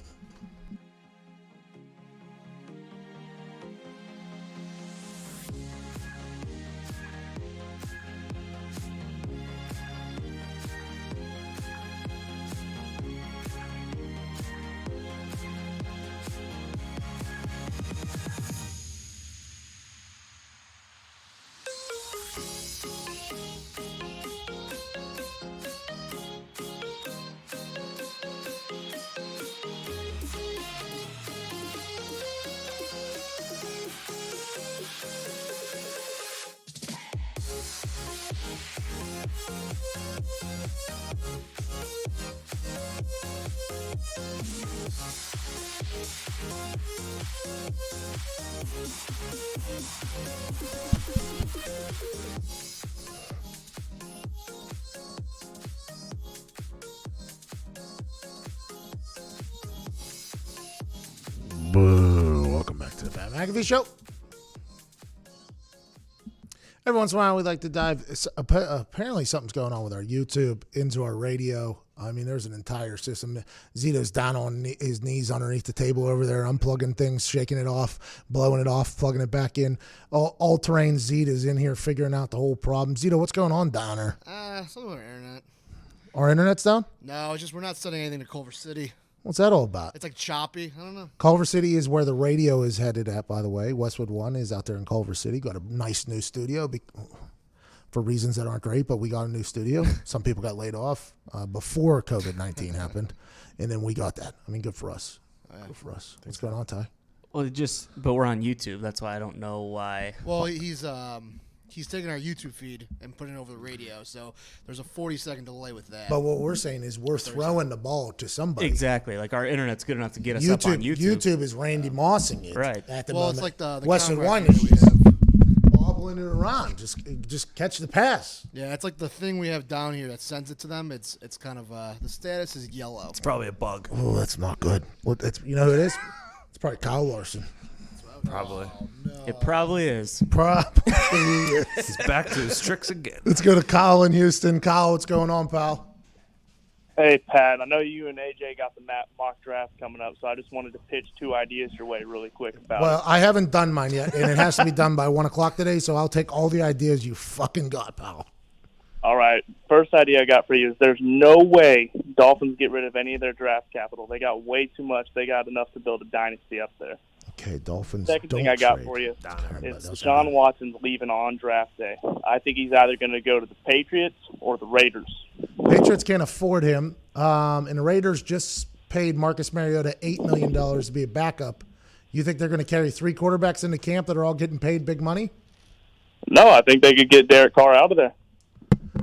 Boo. Welcome back to the Pat McAfee Show. Every once in a while, we like to dive. Apparently, something's going on with our YouTube into our radio. I mean, there's an entire system. Zito's down on his knees underneath the table over there, unplugging things, shaking it off, blowing it off, plugging it back in. All-terrain Zito's in here figuring out the whole problem. Zito, what's going on down there? Something with our internet. Our internet's down? No, it's just we're not sending anything to Culver City. What's that all about? It's like choppy. I don't know. Culver City is where the radio is headed at, by the way. Westwood One is out there in Culver City. Got a nice new studio for reasons that aren't great, but we got a new studio. Some people got laid off before COVID-19 happened, and then we got that. I mean, good for us. Good for us. What's going on, Ty? Well, but we're on YouTube. That's why I don't know why. Well, he's taking our YouTube feed and putting it over the radio, so there's a 40-second delay with that. But what we're saying is we're throwing the ball to somebody. Exactly. Like our internet's good enough to get us up on YouTube. YouTube is Randy Mossing it. Right. At the well, moment. it's like the Westwood contract One we is have. bobbling it around. Just catch the pass. Yeah, it's like the thing we have down here that sends it to them. It's kind of the status is yellow. It's probably a bug. Oh, that's not good. Well, you know who it is? It's probably Kyle Larson. Probably. Oh, no. It probably is. Probably is. He's back to his tricks again. Let's go to Kyle in Houston. Kyle, what's going on, pal? Hey, Pat, I know you and AJ got the mock draft coming up, so I just wanted to pitch 2 ideas your way really quick about Well, it. I haven't done mine yet, and it has to be done by 1 o'clock today, so I'll take all the ideas you fucking got, pal. All right. First idea I got for you is there's no way Dolphins get rid of any of their draft capital. They got way too much. They got enough to build a dynasty up there. Okay, Dolphins. Second don't thing I got trade. for you Okay, is that's Deshaun okay. Watson's leaving on draft day. I think he's either going to go to the Patriots or the Raiders. Patriots can't afford him, and the Raiders just paid Marcus Mariota $8 million to be a backup. You think they're going to carry 3 quarterbacks into camp that are all getting paid big money? No, I think they could get Derek Carr out of there.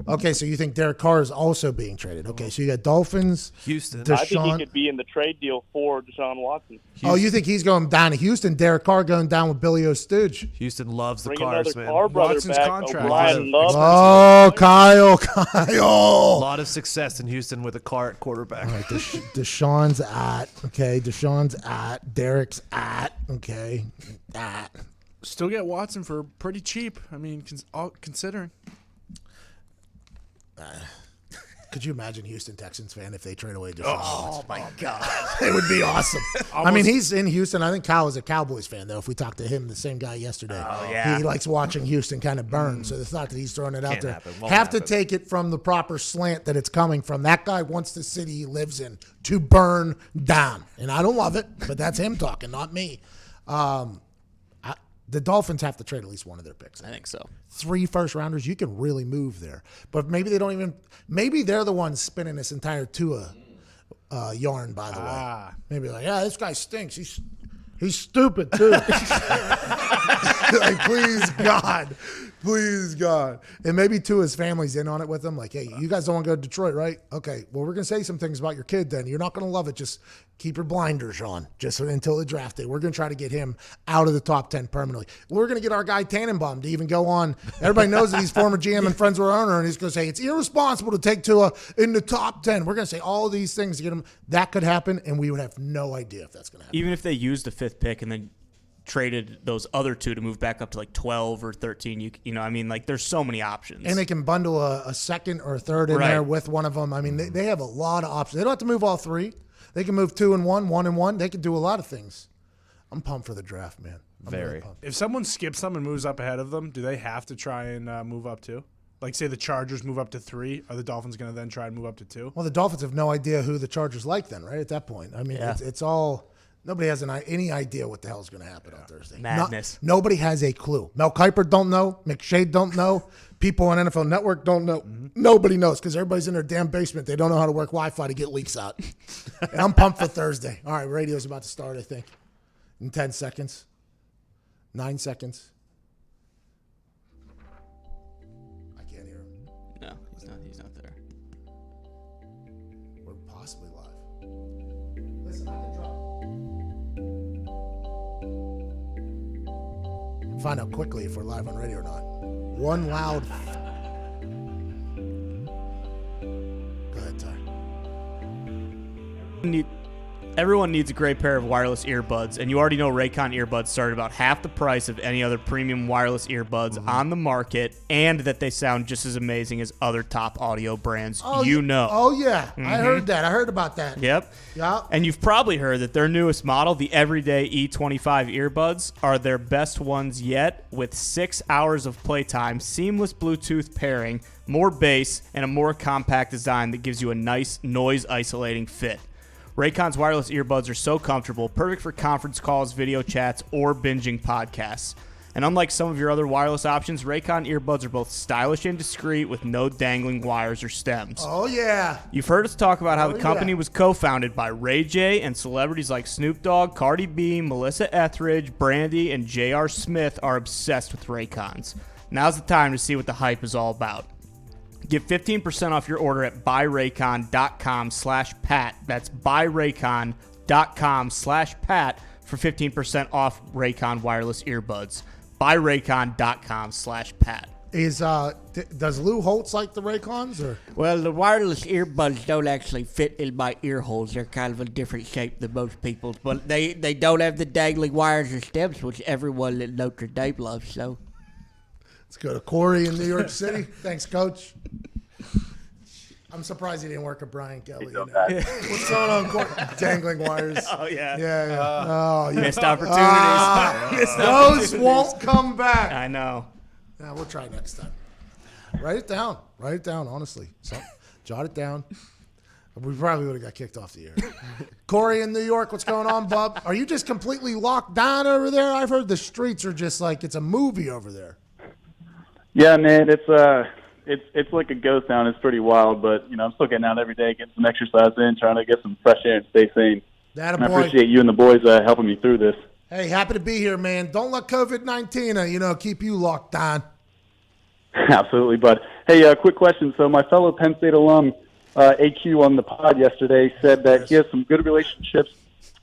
Okay, so you think Derek Carr is also being traded. Okay, so you got Dolphins, Houston. I think he Deshaun. could be in the trade deal for Deshaun Watson. Oh, you think he's going down to Houston? Derek Carr going down with Billy O'Stooge. Houston loves the Bring Cars, another man. Carr brother Watson's back. contract. O'Brien loves Oh, Kyle. A lot of success in Houston with a car at quarterback. All right, Deshaun's at. Okay, Deshaun's at. Derek's at. Okay, at. Still get Watson for pretty cheap. I mean, considering. Could you imagine Houston Texans fan if they trade away Deshaun? Oh my God. It would be awesome. I mean, he's in Houston. I think Kyle is a Cowboys fan, though. If we talked to him, the same guy yesterday. Oh, yeah. He likes watching Houston kind of burn. So the thought that he's throwing it out Can't there. happen. Won't Have to happen. take it from the proper slant that it's coming from. That guy wants the city he lives in to burn down. And I don't love it, but that's him talking, not me. The Dolphins have to trade at least one of their picks. I think so. 3 first-rounders, you can really move there. But maybe they don't even – maybe they're the ones spinning this entire Tua yarn, by the way. Maybe like, yeah, this guy stinks. He's stupid, too. Like, please, God. Please, God. And maybe Tua's family's in on it with him. Like, hey, you guys don't want to go to Detroit, right? Okay, well, we're going to say some things about your kid then. You're not going to love it. Just keep your blinders on just until the draft day. We're going to try to get him out of the top 10 permanently. We're going to get our guy Tannenbaum to even go on. Everybody knows that he's former GM and friends with our owner, and he's going to say it's irresponsible to take Tua in the top 10. We're going to say all of these things to get him. That could happen, and we would have no idea if that's going to happen. Even if they used the 5th pick and then traded those other 2 to move back up to like 12 or 13, you know, I mean, like there's so many options. And they can bundle a second or a third in there with one of them. I mean, they have a lot of options. They don't have to move all 3. They can move 2 and 1, 1 and 1. They can do a lot of things. I'm pumped for the draft, man. I'm really pumped. If someone skips them and moves up ahead of them, do they have to try and move up too? Like, say the Chargers move up to 3, are the Dolphins going to then try and move up to 2? Well, the Dolphins have no idea who the Chargers like then, right, at that point. I mean, it's all – nobody has any idea what the hell is going to happen on Thursday. Madness. Nobody has a clue. Mel Kiper don't know. McShade don't know. People on NFL Network don't know. Nobody knows because everybody's in their damn basement. They don't know how to work Wi-Fi to get leaks out. And I'm pumped for Thursday. All right, radio's about to start, I think, in 10 seconds. 9 seconds. I can't hear him. No, he's not there. We're possibly live. Listen, I can drop. Find out quickly if we're live on radio or not. One loud. Go ahead, Ty. Everyone needs a great pair of wireless earbuds, and you already know Raycon earbuds start about half the price of any other premium wireless earbuds on the market, and that they sound just as amazing as other top audio brands. Oh, you know. Oh, yeah. I heard that. I heard about that. Yep. Yeah. And you've probably heard that their newest model, the Everyday E25 earbuds, are their best ones yet, with 6 hours of playtime, seamless Bluetooth pairing, more bass, and a more compact design that gives you a nice noise-isolating fit. Raycon's wireless earbuds are so comfortable, perfect for conference calls, video chats, or binging podcasts. And unlike some of your other wireless options, Raycon earbuds are both stylish and discreet with no dangling wires or stems. Oh, yeah. You've heard us talk about how the company was co-founded by Ray J and celebrities like Snoop Dogg, Cardi B, Melissa Etheridge, Brandy, and J.R. Smith are obsessed with Raycons. Now's the time to see what the hype is all about. Get 15% off your order at buyraycon.com/Pat. That's buyraycon.com/Pat for 15% off Raycon wireless earbuds. Buyraycon.com/Pat. Does Lou Holtz like the Raycons? Or? Well, the wireless earbuds don't actually fit in my ear holes. They're kind of a different shape than most people's, but they don't have the dangling wires or stems, which everyone at Notre Dame loves, so... Let's go to Corey in New York City. Thanks, Coach. I'm surprised he didn't work at Brian Kelly. You know? What's going on, Corey? Dangling wires. Oh, yeah. Yeah. Missed opportunities. Those won't come back. I know. Yeah, we'll try next time. Write it down. Write it down, honestly. Jot it down. We probably would have got kicked off the air. Corey in New York, what's going on, bub? Are you just completely locked down over there? I've heard the streets are just like it's a movie over there. Yeah, man, it's like a ghost town. It's pretty wild, but I'm still getting out every day, getting some exercise in, trying to get some fresh air and stay sane. And I appreciate you and the boys helping me through this. Hey, happy to be here, man. Don't let COVID-19, keep you locked down. Absolutely, bud. Hey, quick question. So my fellow Penn State alum, AQ on the pod yesterday, said that he has some good relationships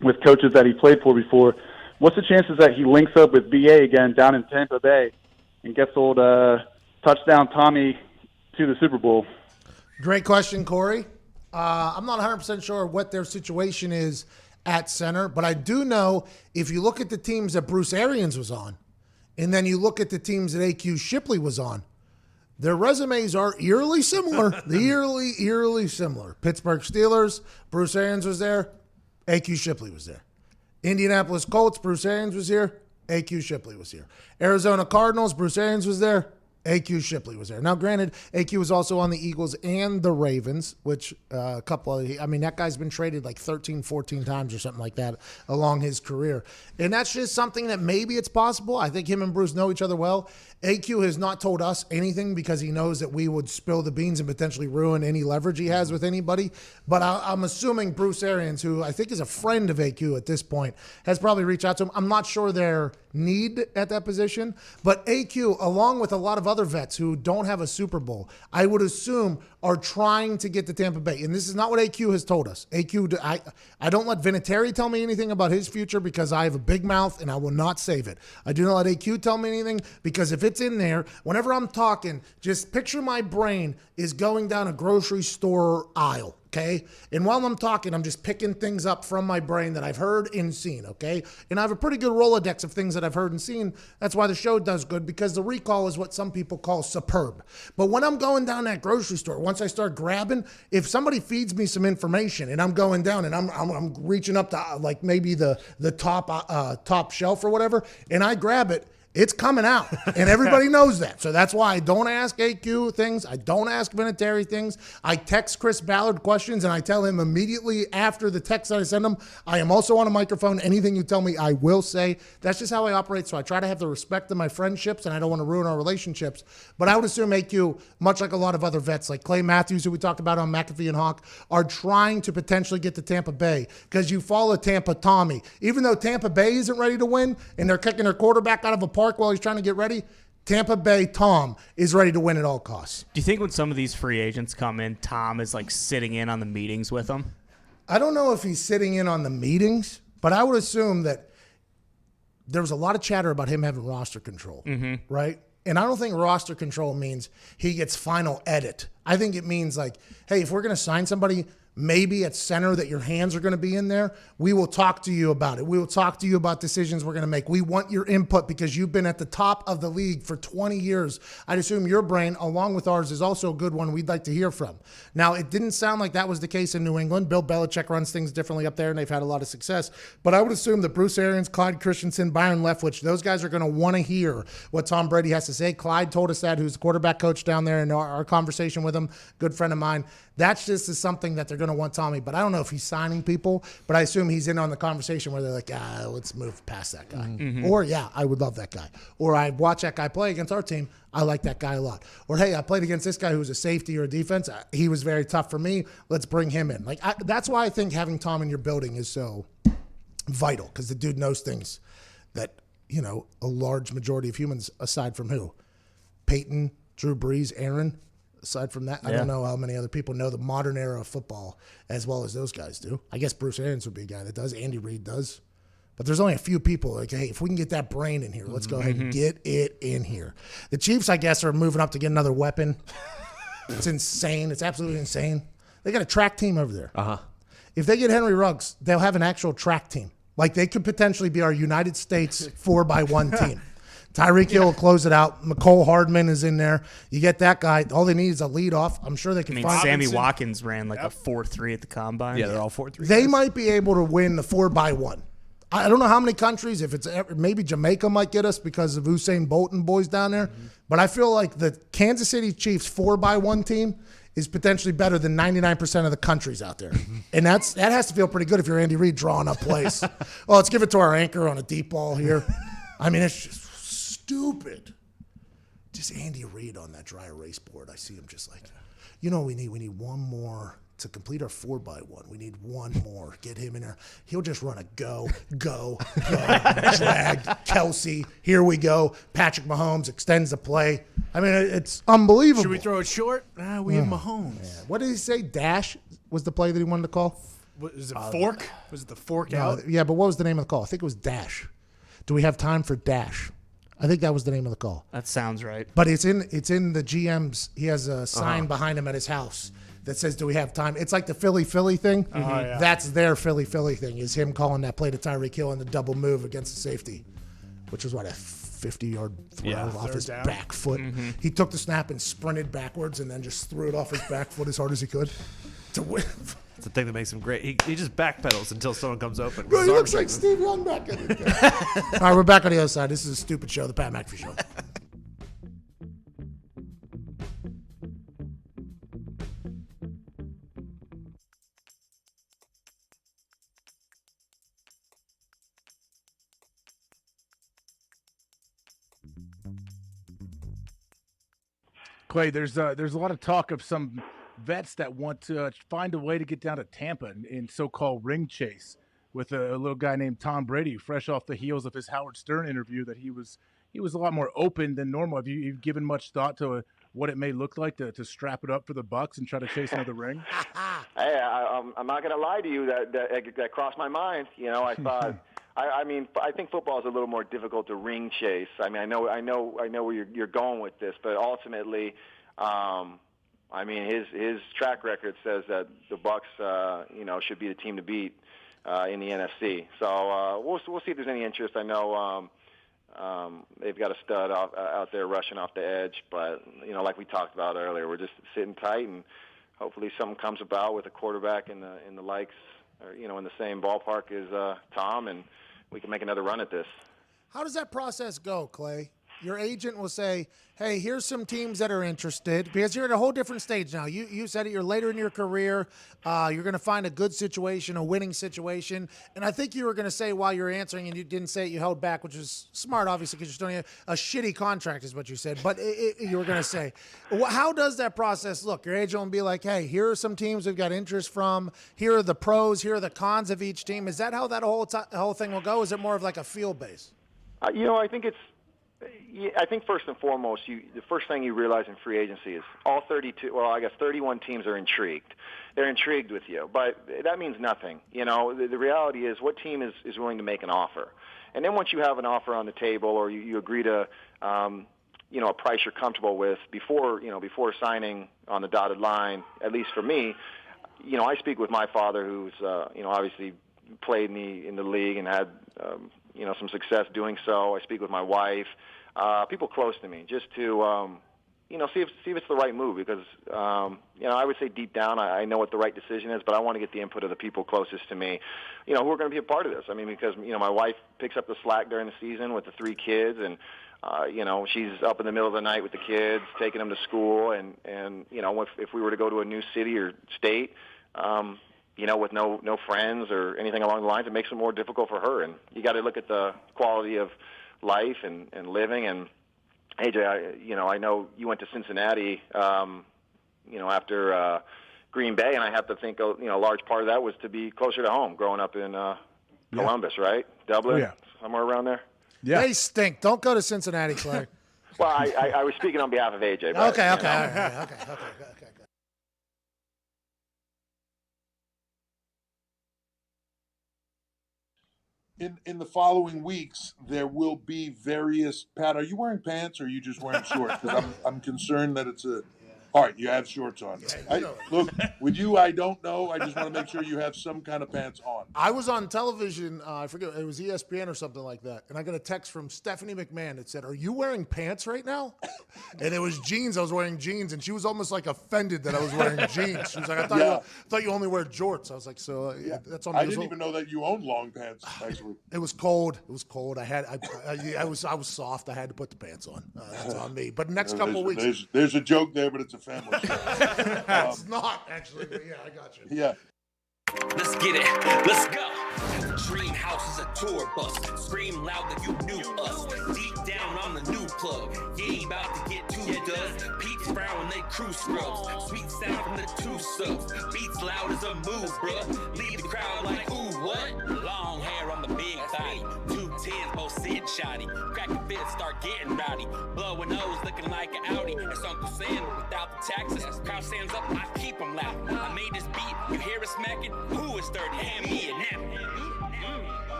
with coaches that he played for before. What's the chances that he links up with BA again down in Tampa Bay and gets old touchdown Tommy to the Super Bowl? Great question, Corey. I'm not 100% sure what their situation is at center, but I do know if you look at the teams that Bruce Arians was on, and then you look at the teams that AQ Shipley was on, their resumes are eerily similar. eerily similar. Pittsburgh Steelers, Bruce Arians was there, AQ Shipley was there. Indianapolis Colts, Bruce Arians was here, AQ Shipley was here. Arizona Cardinals, Bruce Arians was there, AQ Shipley was there. Now, granted, AQ was also on the Eagles and the Ravens, which a couple of, that guy's been traded like 13, 14 times or something like that along his career. And that's just something that maybe it's possible. I think him and Bruce know each other well. AQ has not told us anything because he knows that we would spill the beans and potentially ruin any leverage he has with anybody. But I'm assuming Bruce Arians, who I think is a friend of AQ at this point, has probably reached out to him. I'm not sure their need at that position, but AQ, along with a lot of other vets who don't have a Super Bowl, I would assume are trying to get to Tampa Bay. And this is not what AQ has told us. AQ, I don't let Vinatieri tell me anything about his future because I have a big mouth and I will not save it. I do not let AQ tell me anything because if it's in there, whenever I'm talking, just picture my brain is going down a grocery store aisle. Okay. And while I'm talking, I'm just picking things up from my brain that I've heard and seen. Okay. And I have a pretty good Rolodex of things that I've heard and seen. That's why the show does good, because the recall is what some people call superb. But when I'm going down that grocery store, once I start grabbing, if somebody feeds me some information and I'm going down and I'm reaching up to like maybe the top shelf or whatever, and I grab it, it's coming out, and everybody knows that. So that's why I don't ask AQ things. I don't ask Vinatieri things. I text Chris Ballard questions, and I tell him immediately after the text that I send him, I am also on a microphone. Anything you tell me, I will say. That's just how I operate, so I try to have the respect of my friendships, and I don't want to ruin our relationships. But I would assume AQ, much like a lot of other vets, like Clay Matthews, who we talked about on McAfee and Hawk, are trying to potentially get to Tampa Bay, because you follow Tampa Tommy. Even though Tampa Bay isn't ready to win, and they're kicking their quarterback out of a park while he's trying to get ready, Tampa Bay Tom is ready to win at all costs. Do you think when some of these free agents come in, Tom is like sitting in on the meetings with them? I don't know if he's sitting in on the meetings, but I would assume that there was a lot of chatter about him having roster control, right? And I don't think roster control means he gets final edit. I think it means like, hey, if we're going to sign somebody, maybe at center that your hands are going to be in there, we will talk to you about it. We will talk to you about decisions we're going to make. We want your input because you've been at the top of the league for 20 years. I'd assume your brain, along with ours, is also a good one we'd like to hear from. Now, it didn't sound like that was the case in New England. Bill Belichick runs things differently up there, and they've had a lot of success. But I would assume that Bruce Arians, Clyde Christensen, Byron Leftwich, those guys are going to want to hear what Tom Brady has to say. Clyde told us that, who's the quarterback coach down there, in our conversation with him, good friend of mine. That's just is something that they're going to want Tommy. But I don't know if he's signing people, but I assume he's in on the conversation where they're like, let's move past that guy. Mm-hmm. Or, I would love that guy. Or I watch that guy play against our team. I like that guy a lot. Or, hey, I played against this guy who was a safety or a defense. He was very tough for me. Let's bring him in. That's why I think having Tom in your building is so vital, because the dude knows things that, a large majority of humans, aside from who? Peyton, Drew Brees, Aaron. Aside from that, I don't know how many other people know the modern era of football as well as those guys do. I guess Bruce Arians would be a guy that does. Andy Reid does. But there's only a few people like, hey, if we can get that brain in here, let's go ahead and get it in here. The Chiefs, I guess, are moving up to get another weapon. It's insane. It's absolutely insane. They got a track team over there. If they get Henry Ruggs, they'll have an actual track team. Like, they could potentially be our United States 4x1 team. Tyree will close it out. McCole Hardman is in there. You get that guy. All they need is a lead off. I'm sure they can find Sammy Watkins ran like a 4.3 at the combine. Yeah, they're all 4.3. They might be able to win the 4x1. I don't know how many countries. If it's maybe Jamaica might get us because of Usain Bolt and boys down there. But I feel like the Kansas City Chiefs 4x1 team is potentially better than 99% of the countries out there. And that has to feel pretty good if you're Andy Reid drawing up plays. Oh, let's give it to our anchor on a deep ball here. I mean, it's just stupid. Just Andy Reid on that dry erase board. I see him just like, we need one more to complete our 4x1. We need one more. Get him in there. He'll just run a go, drag, Kelsey. Here we go. Patrick Mahomes extends the play. I mean, it's unbelievable. Should we throw it short? We have Mahomes. Yeah. What did he say? Dash was the play that he wanted to call? Was it fork? Was it the fork out? Yeah, but what was the name of the call? I think it was Dash. Do we have time for Dash? I think that was the name of the call. That sounds right. But it's in the GM's. He has a sign behind him at his house that says, "Do we have time?" It's like the Philly thing. Yeah. That's their Philly thing. Is him calling that play to Tyree on the double move against the safety, which was what, a 50-yard throw off his down. back foot. He took the snap and sprinted backwards and then just threw it off his back foot as hard as he could to win. It's the thing that makes him great. He just backpedals until someone comes open. Bro, he looks like Steve Young back in the day. All right, we're back on the other side. This is a stupid show, the Pat McAfee Show. Clay, there's a lot of talk of some vets that want to find a way to get down to Tampa in so-called ring chase with a little guy named Tom Brady, fresh off the heels of his Howard Stern interview. That he was a lot more open than normal. Have you given much thought to what it may look like to strap it up for the Bucs and try to chase another ring? Hey, I'm not going to lie to you. That crossed my mind. I thought. I think football is a little more difficult to ring chase. I mean, I know where you're going with this, but ultimately, his track record says that the Bucs, should be the team to beat in the NFC. So we'll see if there's any interest. I know they've got a stud out there rushing off the edge, but like we talked about earlier, we're just sitting tight, and hopefully something comes about with a quarterback in the likes, or in the same ballpark as Tom, and we can make another run at this. How does that process go, Clay? Your agent will say, hey, here's some teams that are interested, because you're at a whole different stage now. You said it, you're later in your career. You're going to find a good situation, a winning situation. And I think you were going to say while you were answering, and you didn't say it, you held back, which was smart, obviously, because you're doing a shitty contract is what you said. But you were going to say, how does that process look? Your agent will be like, hey, here are some teams we've got interest from. Here are the pros. Here are the cons of each team. Is that how that whole thing will go? Is it more of like a field base? I think it's. I think first and foremost, the first thing you realize in free agency is all 31 teams are intrigued. They're intrigued with you, but that means nothing. The reality is what team is willing to make an offer. And then once you have an offer on the table, or you agree to, a price you're comfortable with before signing on the dotted line, at least for me, I speak with my father, who's, obviously played in the league and had, some success doing so. I speak with my wife, people close to me, just to, see if it's the right move, because, I would say deep down I know what the right decision is, but I want to get the input of the people closest to me, who are going to be a part of this. I mean, because, my wife picks up the slack during the season with the 3 kids, and, she's up in the middle of the night with the kids, taking them to school, and if we were to go to a new city or state, with no friends or anything along the lines, it makes it more difficult for her. And you got to look at the quality of life and living. And AJ, I know you went to Cincinnati, after Green Bay, and I have to think, a large part of that was to be closer to home, growing up in Columbus, right? Dublin, somewhere around there. Yeah. They stink. Don't go to Cincinnati, Clay. Well, I was speaking on behalf of AJ. But, okay. Okay. In the following weeks, there will be various. Pat, are you wearing pants or are you just wearing shorts? Because I'm concerned that it's a. All right, you have shorts on. Look, with you, I don't know. I just want to make sure you have some kind of pants on. I was on television. I forget. It was ESPN or something like that. And I got a text from Stephanie McMahon that said, "Are you wearing pants right now?" And it was jeans. I was wearing jeans. And she was almost like offended that I was wearing jeans. She was like, I thought you only wear jorts. I was like, so that's on me. I didn't even know that you owned long pants, actually. It was cold. I was soft. I had to put the pants on. That's on me. But next couple of weeks. There's a joke there, but it's a family show. It's not, actually, but yeah, I got you. Yeah. Let's get it. Let's go. Dream house is a tour bus. Scream loud that you knew us. Deep down, I'm the new plug. You ain't about to get too dust. Pete's frown when they crew scrubs. Sweet sound from the two subs. Beats loud as a move, bruh. Leave the crowd like, ooh, what? Long hair on the big thigh. 210s, both sitting shoddy. Cracking fits, start getting rowdy. Blowing nose, looking like an Audi. It's Uncle Sam without the taxes. Crowd stands up, I keep them loud. I made this beat, you hear it smacking? Who is 30? Hand me a napkin.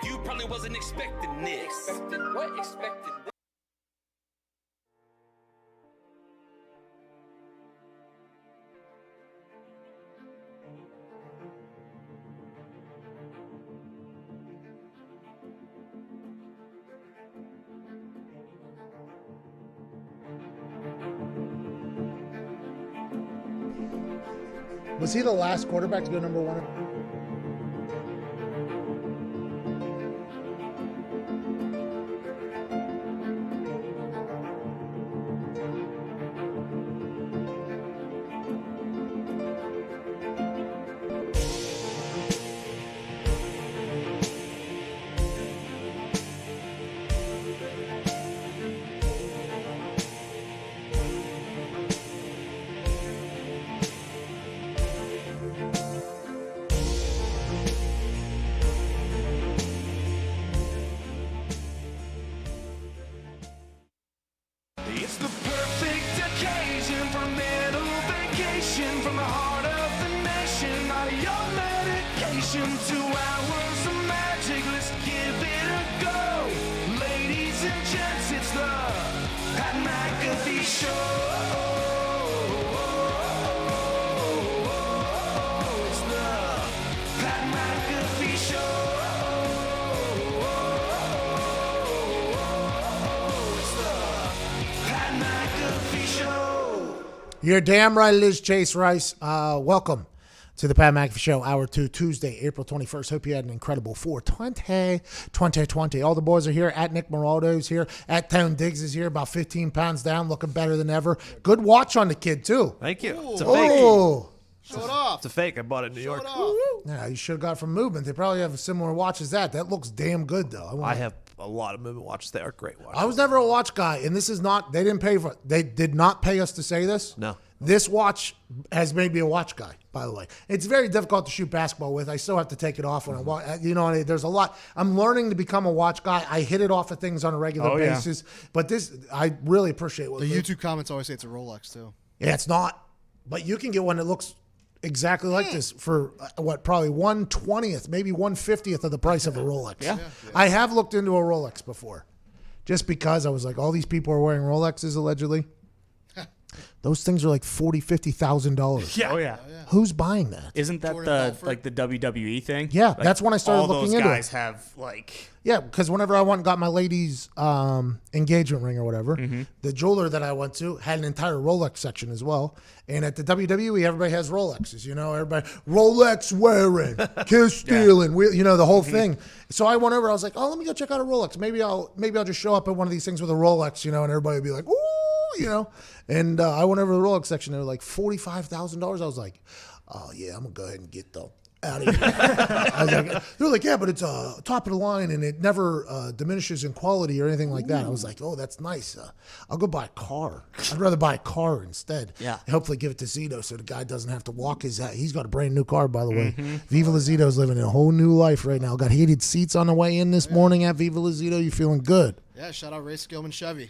You probably wasn't expecting this. What expected this? Was he the last quarterback to go number one? It's the perfect occasion for mental vacation from the heart of the nation. Not a young medication, 2 hours of magic. Let's give it a go. Ladies and gents, it's the Pat McAfee Show. It's the Pat McAfee Show. You're damn right it is, Chase Rice. Welcome to the Pat McAfee Show, Hour 2, Tuesday, April 21st. Hope you had an incredible 2020. All the boys are here. At Nick Moraldo's here. At Town Diggs is here, about 15 pounds down, looking better than ever. Good watch on the kid, too. Thank you. Ooh. It's a fake. Oh. Show it off. It's a fake. I bought it in New York. Yeah, you should have got it from Movement. They probably have a similar watch as that. That looks damn good, though. I have a lot of Movement watches. They are great watches. I was never a watch guy, and this is not, they didn't pay for it. They did not pay us to say this. No. This watch has made me a watch guy, by the way. It's very difficult to shoot basketball with. I still have to take it off when I watch. You know, there's a lot. I'm learning to become a watch guy. I hit it off of things on a regular basis. But this, I really appreciate what The YouTube comments always say it's a Rolex, too. Yeah, it's not. But you can get one that looks exactly like this for, probably 1/20th, maybe 1/50th of the price of a Rolex. Yeah. I have looked into a Rolex before. Just because I was like, all these people are wearing Rolexes, allegedly. Those things are like $40,000, $50,000. Yeah. Oh, yeah. Who's buying that? Isn't that the WWE thing? Yeah, Like, that's when I started all looking those into guys it. have like Yeah, because whenever I went and got my lady's engagement ring or whatever, the jeweler that I went to had an entire Rolex section as well. And at the WWE, everybody has Rolexes. You know, everybody Rolex wearing, kiss stealing, you know, the whole thing. So I went over. I was like, oh, let me go check out a Rolex. Maybe I'll just show up at one of these things with a Rolex, you know, and everybody would be like, ooh, you know. And I went over to the Rolex section. They were like $45,000. I was like, oh yeah, I'm gonna go ahead and get them out of here. I was like, they're like, yeah, but it's top of the line and it never diminishes in quality or anything like that. I was like, oh, that's nice. I'll go buy a car. I'd rather buy a car instead. Yeah. And hopefully give it to Zito so the guy doesn't have to walk his. He's got a brand new car, by the way. Viva La Zito's living a whole new life right now. Got heated seats on the way in this morning at Viva La Zito. You feeling good? Yeah, shout out Ray Skillman Chevy.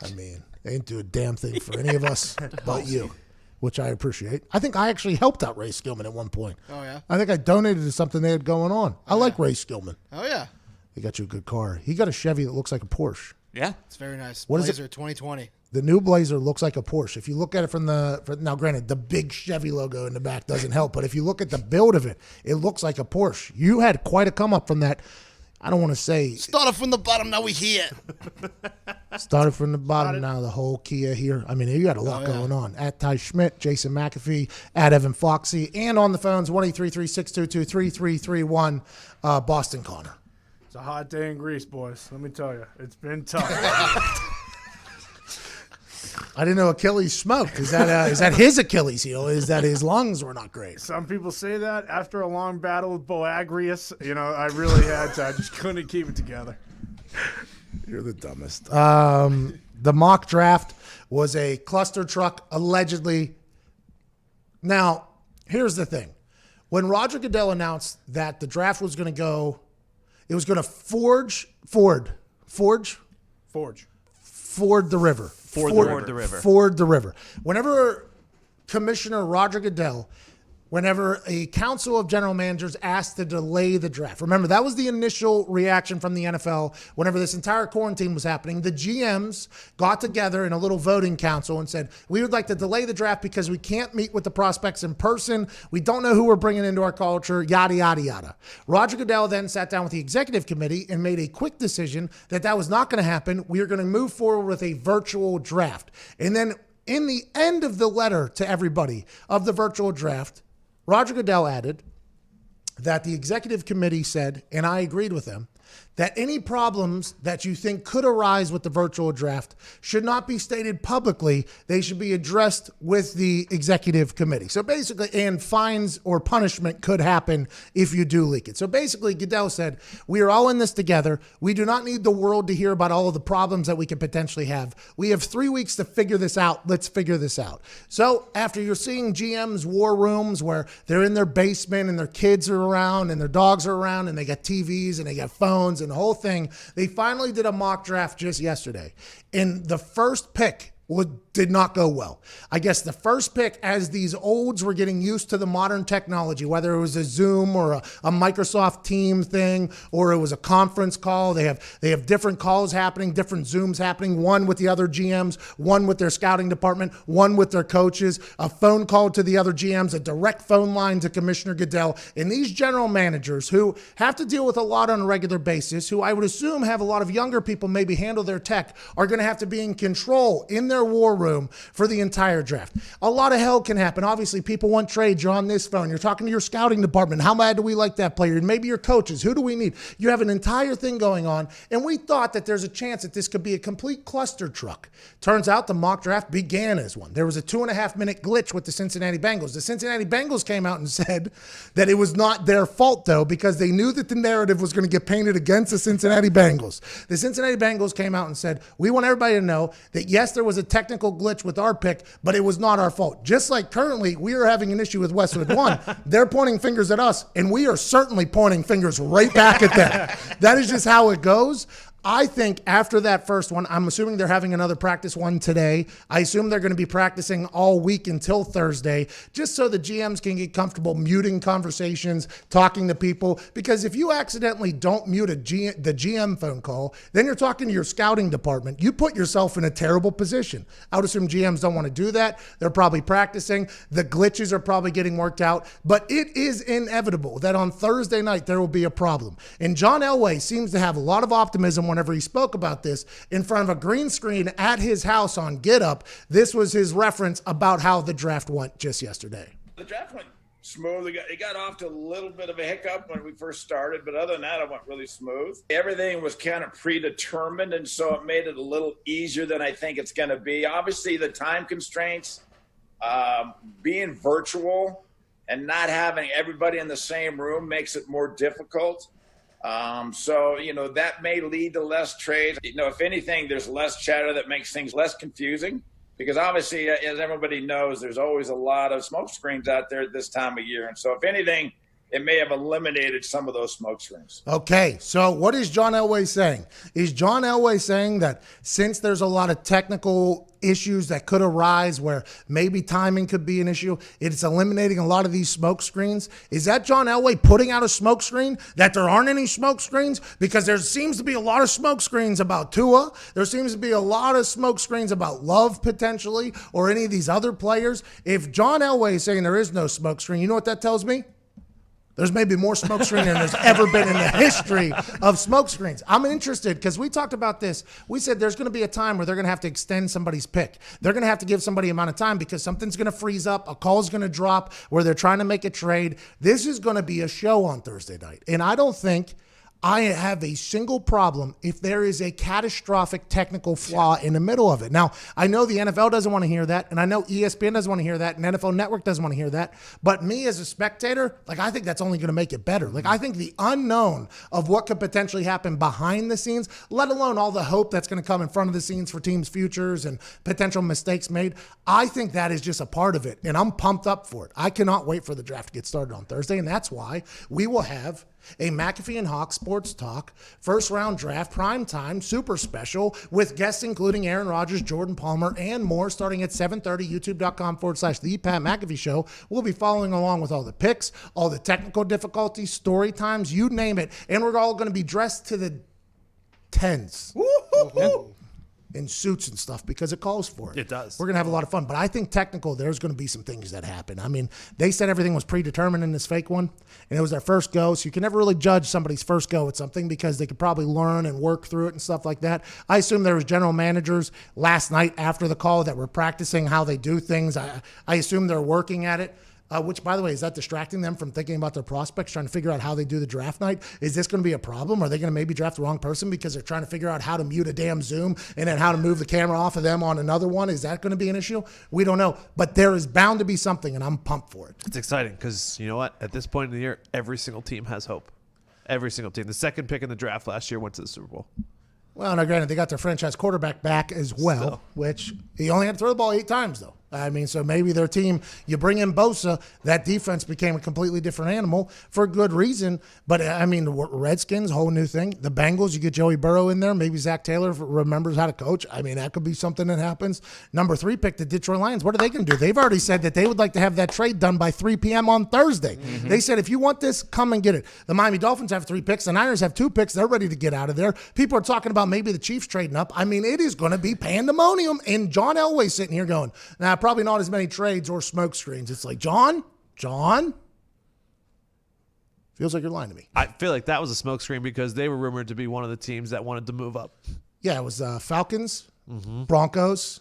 I mean, they ain't do a damn thing for any of us but you, which I appreciate. I think I actually helped out Ray Skillman at one point. Oh, yeah? I think I donated to something they had going on. I like Ray Skillman. Oh, yeah. He got you a good car. He got a Chevy that looks like a Porsche. Yeah. It's very nice. What is Blazer it? 2020. The new Blazer looks like a Porsche. If you look at it now granted, the big Chevy logo in the back doesn't help, but if you look at the build of it, it looks like a Porsche. You had quite a come up from that. I don't want to say. Started from the bottom, now we here. Started from the bottom, now the whole Kia here. I mean, you got a lot going on. At Ty Schmidt, Jason McAfee, at Evan Foxy, and on the phones, 1-833-622-3331, Boston Connor. It's a hot day in Greece, boys. Let me tell you. It's been tough. I didn't know Achilles smoked. Is that his Achilles heel? Is that his lungs were not great? Some people say that after a long battle with Boagrius, I really had to. I just couldn't keep it together. You're the dumbest. The mock draft was a cluster truck, allegedly. Now, here's the thing. When Roger Goodell announced that the draft was going to go, it was going to ford the river. Ford the river. Whenever Commissioner Roger Goodell, whenever a council of general managers asked to delay the draft, remember that was the initial reaction from the NFL. Whenever this entire quarantine was happening, the GMs got together in a little voting council and said, we would like to delay the draft because we can't meet with the prospects in person. We don't know who we're bringing into our culture, yada, yada, yada. Roger Goodell then sat down with the executive committee and made a quick decision that that was not going to happen. We are going to move forward with a virtual draft. And then in the end of the letter to everybody of the virtual draft, Roger Goodell added that the executive committee said, and I agreed with them, that any problems that you think could arise with the virtual draft should not be stated publicly. They should be addressed with the executive committee. So basically, and fines or punishment could happen if you do leak it. So basically, Goodell said, we are all in this together. We do not need the world to hear about all of the problems that we could potentially have. We have 3 weeks to figure this out. Let's figure this out. So after you're seeing GM's war rooms where they're in their basement and their kids are around and their dogs are around and they got TVs and they got phones and the whole thing, they finally did a mock draft just yesterday. And the first pick did not go well. I guess the first pick, as these olds were getting used to the modern technology, whether it was a Zoom or a Microsoft Team thing, or it was a conference call, they have different calls happening, different Zooms happening, one with the other GMs, one with their scouting department, one with their coaches, a phone call to the other GMs, a direct phone line to Commissioner Goodell. And these general managers who have to deal with a lot on a regular basis, who I would assume have a lot of younger people maybe handle their tech, are going to have to be in control in their war room for the entire draft. A lot of hell can happen. Obviously, people want trades. You're on this phone. You're talking to your scouting department. How bad do we like that player? And maybe your coaches. Who do we need? You have an entire thing going on. And we thought that there's a chance that this could be a complete cluster truck. Turns out the mock draft began as one. There was a 2.5-minute glitch with the Cincinnati Bengals. The Cincinnati Bengals came out and said that it was not their fault, though, because they knew that the narrative was going to get painted against the Cincinnati Bengals. The Cincinnati Bengals came out and said, we want everybody to know that, yes, there was a technical glitch with our pick, but it was not our fault. Just like currently we are having an issue with Westwood One. They're pointing fingers at us, and we are certainly pointing fingers right back at them. That is just how it goes. I think after that first one, I'm assuming they're having another practice one today. I assume they're going to be practicing all week until Thursday, just so the GMs can get comfortable muting conversations, talking to people. Because if you accidentally don't mute the GM phone call, then you're talking to your scouting department. You put yourself in a terrible position. I would assume GMs don't want to do that. They're probably practicing. The glitches are probably getting worked out. But it is inevitable that on Thursday night there will be a problem. And John Elway seems to have a lot of optimism whenever he spoke about this in front of a green screen at his house on Get Up. This was his reference about how the draft went just yesterday. The draft went smooth. It got off to a little bit of a hiccup when we first started, but other than that, it went really smooth. Everything was kind of predetermined, and so it made it a little easier than I think it's going to be. Obviously, the time constraints, being virtual and not having everybody in the same room makes it more difficult. So, that may lead to less trades. If anything, there's less chatter that makes things less confusing because obviously, as everybody knows, there's always a lot of smoke screens out there at this time of year. And so if anything, it may have eliminated some of those smoke screens. Okay, so what is John Elway saying? Is John Elway saying that since there's a lot of technical issues that could arise where maybe timing could be an issue, it's eliminating a lot of these smoke screens? Is that John Elway putting out a smoke screen that there aren't any smoke screens? Because there seems to be a lot of smoke screens about Tua. There seems to be a lot of smoke screens about Love potentially or any of these other players. If John Elway is saying there is no smoke screen, you know what that tells me? There's maybe more smoke screen than there's ever been in the history of smoke screens. I'm interested because we talked about this. We said there's going to be a time where they're going to have to extend somebody's pick. They're going to have to give somebody amount of time because something's going to freeze up. A call's going to drop where they're trying to make a trade. This is going to be a show on Thursday night. And I don't think I have a single problem if there is a catastrophic technical flaw in the middle of it. Now, I know the NFL doesn't want to hear that, and I know ESPN doesn't want to hear that, and NFL Network doesn't want to hear that. But me as a spectator, I think that's only going to make it better. I think the unknown of what could potentially happen behind the scenes, let alone all the hope that's going to come in front of the scenes for teams' futures and potential mistakes made, I think that is just a part of it, and I'm pumped up for it. I cannot wait for the draft to get started on Thursday, and that's why we will have a McAfee and Hawk Sports Talk first round draft primetime super special with guests including Aaron Rodgers, Jordan Palmer, and more starting at 7:30, youtube.com/The Pat McAfee Show. We'll be following along with all the picks, all the technical difficulties, story times, you name it. And we're all going to be dressed to the tens. In suits and stuff because it calls for it. It does. We're going to have a lot of fun. But I think technical, there's going to be some things that happen. I mean, they said everything was predetermined in this fake one, and it was their first go. So you can never really judge somebody's first go at something because they could probably learn and work through it and stuff like that. I assume there was general managers last night after the call that were practicing how they do things. I assume they're working at it. Which, by the way, is that distracting them from thinking about their prospects, trying to figure out how they do the draft night? Is this going to be a problem? Are they going to maybe draft the wrong person because they're trying to figure out how to mute a damn Zoom and then how to move the camera off of them on another one? Is that going to be an issue? We don't know. But there is bound to be something, and I'm pumped for it. It's exciting because, you know what? At this point in the year, every single team has hope. Every single team. The second pick in the draft last year went to the Super Bowl. Well, now granted, they got their franchise quarterback back as well, which he only had to throw the ball 8 times, though. I mean, so maybe their team, you bring in Bosa, that defense became a completely different animal for a good reason. But, I mean, the Redskins, whole new thing. The Bengals, you get Joey Burrow in there. Maybe Zach Taylor remembers how to coach. I mean, that could be something that happens. Number 3 pick, the Detroit Lions. What are they going to do? They've already said that they would like to have that trade done by 3 p.m. on Thursday. Mm-hmm. They said, if you want this, come and get it. The Miami Dolphins have 3 picks. The Niners have 2 picks. They're ready to get out of there. People are talking about maybe the Chiefs trading up. I mean, it is going to be pandemonium. And John Elway's sitting here going, nah, probably not as many trades or smoke screens. It's like, John, feels like you're lying to me. I feel like that was a smokescreen because they were rumored to be one of the teams that wanted to move up. Yeah, it was Falcons, Broncos,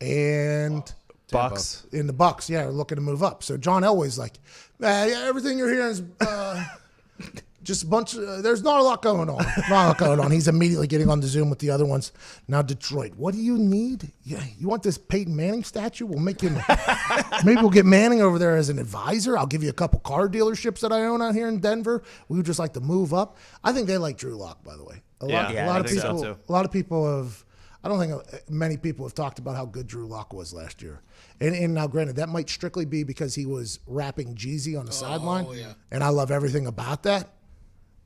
and Bucks. In the Bucks, yeah, are looking to move up. So John Elway's like, everything you're hearing is just a bunch of, there's not a lot going on. He's immediately getting on the Zoom with the other ones. Now, Detroit, what do you need? Yeah, you want this Peyton Manning statue? We'll make him, maybe we'll get Manning over there as an advisor. I'll give you a couple car dealerships that I own out here in Denver. We would just like to move up. I think they like Drew Lock, by the way. A lot of people have, I don't think many people have talked about how good Drew Lock was last year. And now, granted, that might strictly be because he was rapping Jeezy on the sideline. Yeah. And I love everything about that.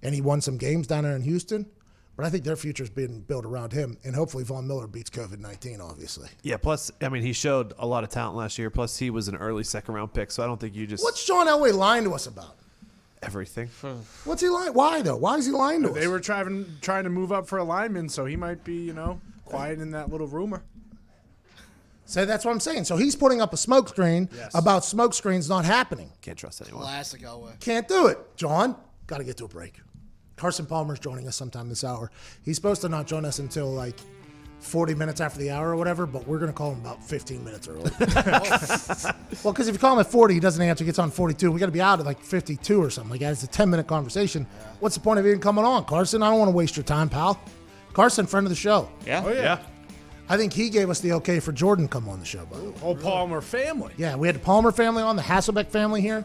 And he won some games down there in Houston. But I think their future's being built around him. And hopefully Von Miller beats COVID-19, obviously. Yeah, plus, I mean, he showed a lot of talent last year. Plus, he was an early second-round pick, so I don't think you just... What's John Elway lying to us about? Everything. What's he lying? Why, though? Why is he lying to us? They were trying to move up for a lineman, so he might be, quiet in that little rumor. So that's what I'm saying. So he's putting up a smoke screen about smoke screens not happening. Can't trust anyone. Classic Elway. Can't do it. John, got to get to a break. Carson Palmer's joining us sometime this hour. He's supposed to not join us until like 40 minutes after the hour or whatever, but we're going to call him about 15 minutes early. Well, because if you call him at 40, he doesn't answer, gets on 42. We got to be out at like 52 or something like that. It's a 10-minute conversation. Yeah. What's the point of even coming on, Carson? I don't want to waste your time, pal. Carson, friend of the show. Yeah. Oh, yeah. I think he gave us the okay for Jordan to come on the show, by the way. Whole Palmer family. Yeah, we had the Palmer family on, the Hasselbeck family here.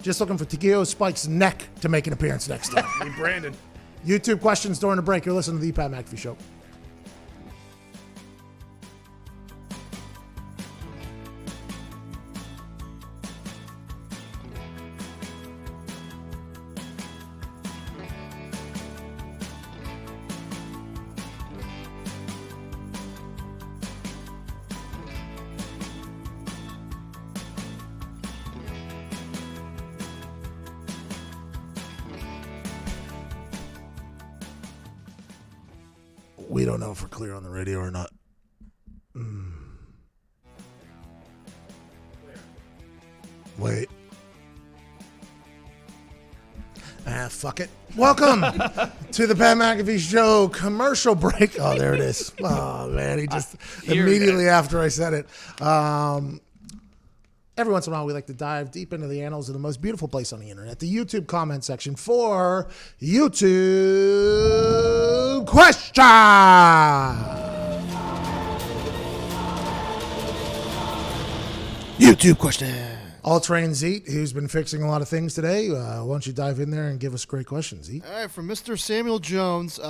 Just looking for Takeo Spike's neck to make an appearance next time. Hey, Brandon. YouTube questions during the break. You're listening to the Pat McAfee Show. We don't know if we're clear on the radio or not. Wait. Fuck it. Welcome to the Pat McAfee Show commercial break. Oh, there it is. Oh, man. He just immediately after I said it. every once in a while we like to dive deep into the annals of the most beautiful place on the internet, the YouTube comment section for YouTube question. YouTube question. All Train Zeke, who's been fixing a lot of things today. Why don't you dive in there and give us a great question, Zeke? All right, from Mr. Samuel Jones.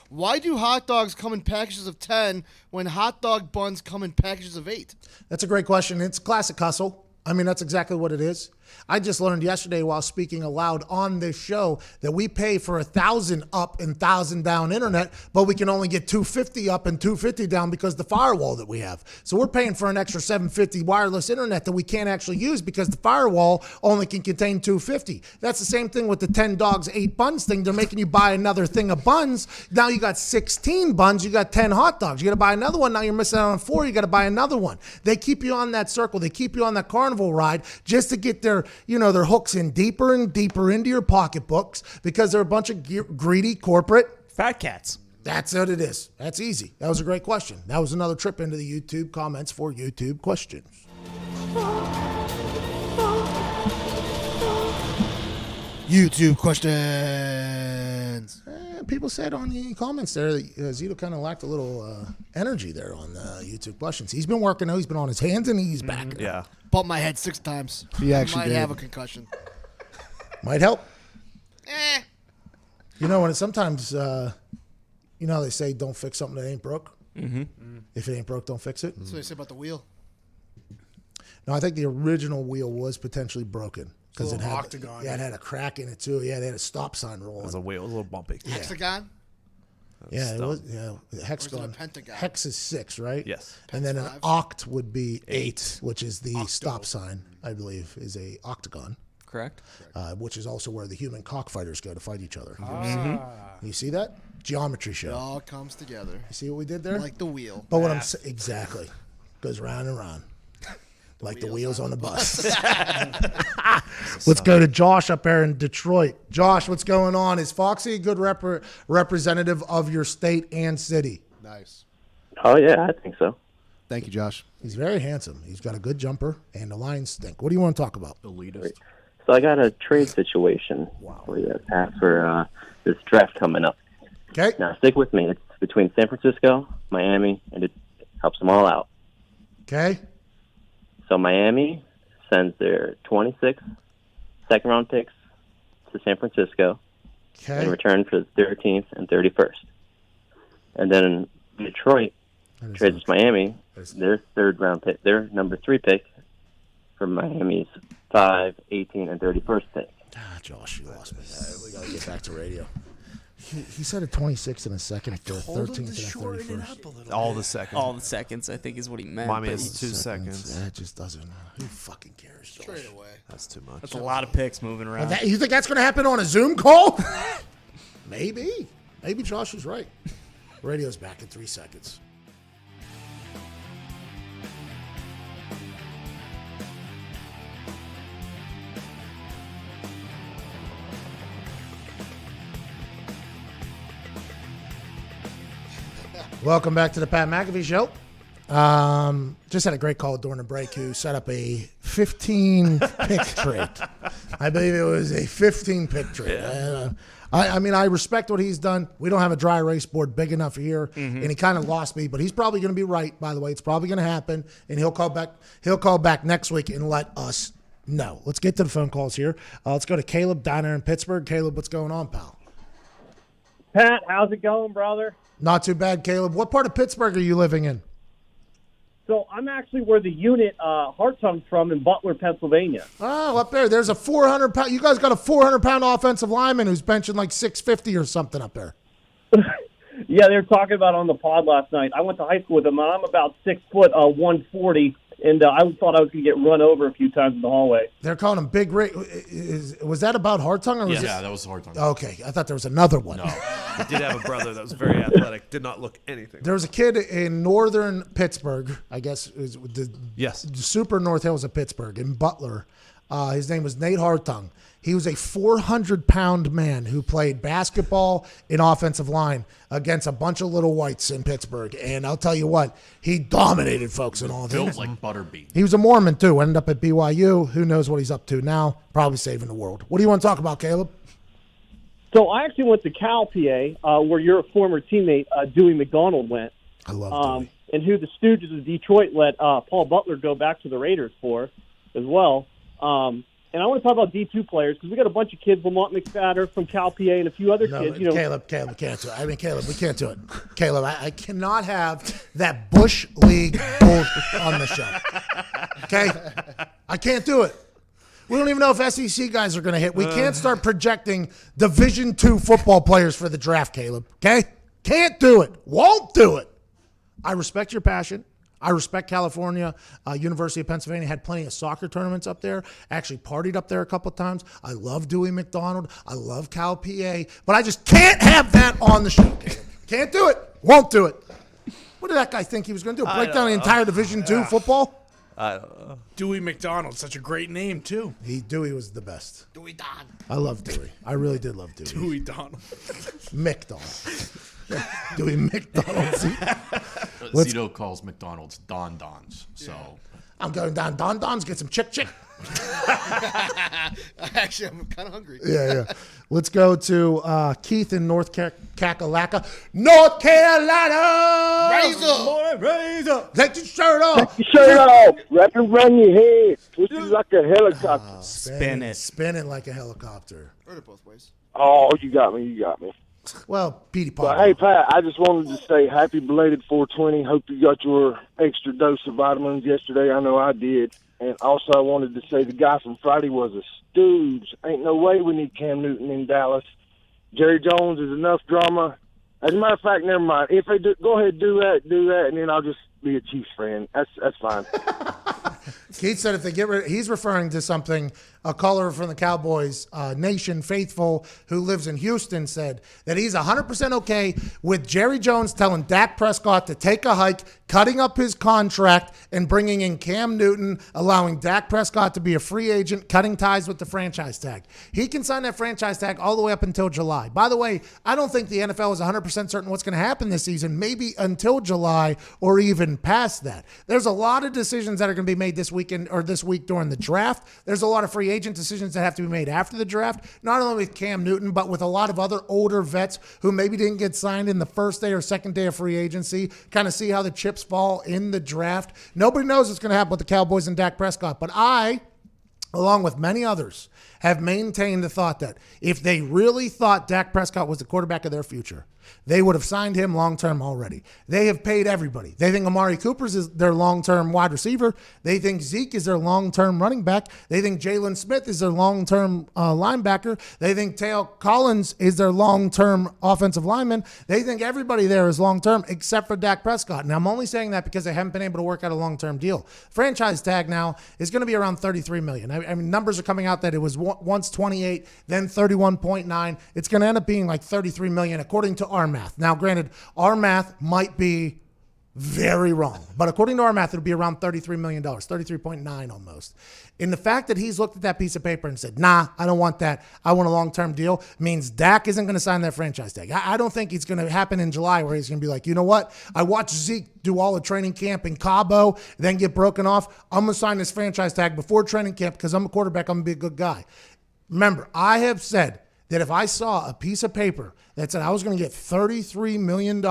Why do hot dogs come in packages of 10 when hot dog buns come in packages of 8? That's a great question. It's classic hustle. I mean, that's exactly what it is. I just learned yesterday while speaking aloud on this show that we pay for 1,000 up and 1,000 down internet, but we can only get 250 up and 250 down because the firewall that we have. So we're paying for an extra 750 wireless internet that we can't actually use because the firewall only can contain 250. That's the same thing with the 10 dogs, 8 buns thing. They're making you buy another thing of buns. Now you got 16 buns, you got 10 hot dogs. You got to buy another one. Now you're missing out on 4. You got to buy another one. They keep you on that circle. They keep you on that carnival ride just to get their hooks in deeper and deeper into your pocketbooks because they're a bunch of greedy corporate fat cats. That's what it is. That's easy. That was a great question. That was another trip into the YouTube comments for YouTube questions. YouTube questions. People said on the comments there that Zito kind of lacked a little energy there on YouTube questions. He's been working out. He's been on his hands and knees back. Yeah. Bumped my head 6 times. He actually might did. have a concussion. Might help. When it's sometimes, they say don't fix something that ain't broke. Mm-hmm. If it ain't broke, don't fix it. That's what they say about the wheel. No, I think the original wheel was potentially broken. Because it had octagon. Yeah, it had a crack in it too. Yeah, they had a stop sign rolling. It was a wheel, a little bumpy. Hexagon? Yeah, it was. Yeah, hexagon. Or is it a pentagon? Hex is 6, right? Yes. And then an oct would be 8, which is the stop sign. I believe is a octagon. Correct. Which is also where the human cockfighters go to fight each other. Mm-hmm. You see that? Geometry show. It all comes together. You see what we did there? Like the wheel. But what I'm saying, exactly, goes round and round. Like the wheels on the bus. Let's go to Josh up there in Detroit. Josh, what's going on? Is Foxy a good representative of your state and city? Nice. Oh, yeah, I think so. Thank you, Josh. He's very handsome. He's got a good jumper, and the lines stink. What do you want to talk about? Elitist. So I got a trade situation for you, Pat, for this draft coming up. Okay. Now, stick with me. It's between San Francisco, Miami, and it helps them all out. Okay. So Miami sends their 26 second-round picks to San Francisco in return for the 13th and 31st. And then Detroit trades Miami their third-round pick, their number 3 pick for Miami's 5, 18, and 31st pick. Josh, you lost me. We got to get back to radio. He said a 26 and a second for a 13th and a 31st. All the seconds. All the seconds, I think, is what he meant. Miami but has 2 seconds. That just doesn't. Who fucking cares, Josh? Straight away. That's too much. That's a lot of picks moving around. You think that's going to happen on a Zoom call? Maybe. Maybe Josh is right. Radio's back in 3 seconds. Welcome back to the Pat McAfee Show. Just had a great call during the break who set up a 15-pick trade. I believe it was a 15-pick trade. Yeah. I mean, I respect what he's done. We don't have a dry erase board big enough here, and he kind of lost me. But he's probably going to be right. By the way, it's probably going to happen, and he'll call back. He'll call back next week and let us know. Let's get to the phone calls here. Let's go to Caleb down there in Pittsburgh. Caleb, what's going on, pal? Pat, how's it going, brother? Not too bad, Caleb. What part of Pittsburgh are you living in? So I'm actually where the unit Hartung's from in Butler, Pennsylvania. Oh, up there. There's a 400-pound. You guys got a 400-pound offensive lineman who's benching like 650 or something up there. Yeah, they were talking about it on the pod last night. I went to high school with him, and I'm about 6 foot 140, and I thought I was going to get run over a few times in the hallway. They're calling him Big Rick. Was that about Hartung? Or was Yeah, that was Hartung. Okay, I thought there was another one. No. He did have a brother that was very athletic. Did not look anything. There was a kid in northern Pittsburgh, I guess, is the super North Hills of Pittsburgh, in Butler. His name was Nate Hartung. He was a 400-pound man who played basketball in offensive line against a bunch of little whites in Pittsburgh. And I'll tell you what, he dominated folks in all Built things. like Butterbean. He was a Mormon, too. Ended up at BYU. Who knows what he's up to now? Probably saving the world. What do you want to talk about, Caleb? So I actually went to Cal, PA, where your former teammate, Dewey McDonald, went. I love Dewey. And who the Stooges of Detroit let Paul Butler go back to the Raiders for as well. And I want to talk about D2 players because we got a bunch of kids, Lamont McFadder from Cal PA and a few other kids. Caleb, we can't do it. We can't do it. Caleb, I cannot have that Bush League bullshit on the show. Okay? I can't do it. We don't even know if SEC guys are going to hit. We can't start projecting Division II football players for the draft, Caleb. Okay? Can't do it. Won't do it. I respect your passion. I respect California. University of Pennsylvania had plenty of soccer tournaments up there. Actually partied up there a couple of times. I love Dewey McDonald. I love Cal PA. But I just can't have that on the show. Can't do it. Won't do it. What did that guy think he was going to do? Break down the entire Division II football? I don't know. Dewey McDonald, such a great name, too. Dewey was the best. Dewey Don. I love Dewey. I really did love Dewey. Dewey Donald. McDonald. Dewey McDonald. Zito calls McDonald's Don Dons. So I'm going down Don Don's, get some chick. Actually, I'm kind of hungry. Yeah. Let's go to Keith in North Kakalaka. North Carolina! Razor! Take your shirt off! Take your shirt off! Wrap it around your head. Twist it like a helicopter. Spin it like a helicopter. Heard it both ways. Oh, you got me. Well, Petey But Pop. hey, Pat, I just wanted to say happy belated 420. Hope you got your extra dose of vitamins yesterday. I know I did. And also I wanted to say the guy from Friday was a stooge. Ain't no way we need Cam Newton in Dallas. Jerry Jones is enough drama. As a matter of fact, never mind. If they do, go ahead, do that, and then I'll just be a Chiefs fan. That's fine. Keith said if they get rid, he's referring to something a caller from the Cowboys Nation Faithful who lives in Houston said that he's 100% okay with Jerry Jones telling Dak Prescott to take a hike, cutting up his contract, and bringing in Cam Newton, allowing Dak Prescott to be a free agent, cutting ties with the franchise tag. He can sign that franchise tag all the way up until July. By the way, I don't think the NFL is 100% certain what's going to happen this season, maybe until July or even past that. There's a lot of decisions that are going to be made this weekend or this week during the draft. There's a lot of free agent decisions that have to be made after the draft, not only with Cam Newton, but with a lot of other older vets who maybe didn't get signed in the first day or second day of free agency, kind of see how the chips fall in the draft. Nobody knows what's going to happen with the Cowboys and Dak Prescott, but I, along with many others, have maintained the thought that if they really thought Dak Prescott was the quarterback of their future, they would have signed him long-term already. They have paid everybody. They think Amari Cooper is their long-term wide receiver. They think Zeke is their long-term running back. They think Jalen Smith is their long-term linebacker. They think Teo Collins is their long-term offensive lineman. They think everybody there is long-term except for Dak Prescott. And I'm only saying that because they haven't been able to work out a long-term deal. Franchise tag now is going to be around $33 million. I mean, numbers are coming out that it was once 28, then 31.9. It's going to end up being like $33 million according to our math. Now, granted, our math might be very wrong, but according to our math, it'll be around $33 million, 33.9 almost. And the fact that he's looked at that piece of paper and said, nah, I don't want that. I want a long-term deal means Dak isn't going to sign that franchise tag. I don't think it's going to happen in July where he's going to be like, you know what? I watched Zeke do all the training camp in Cabo, then get broken off. I'm going to sign this franchise tag before training camp because I'm a quarterback. I'm going to be a good guy. Remember, I have said that if I saw a piece of paper that said I was going to get $33 million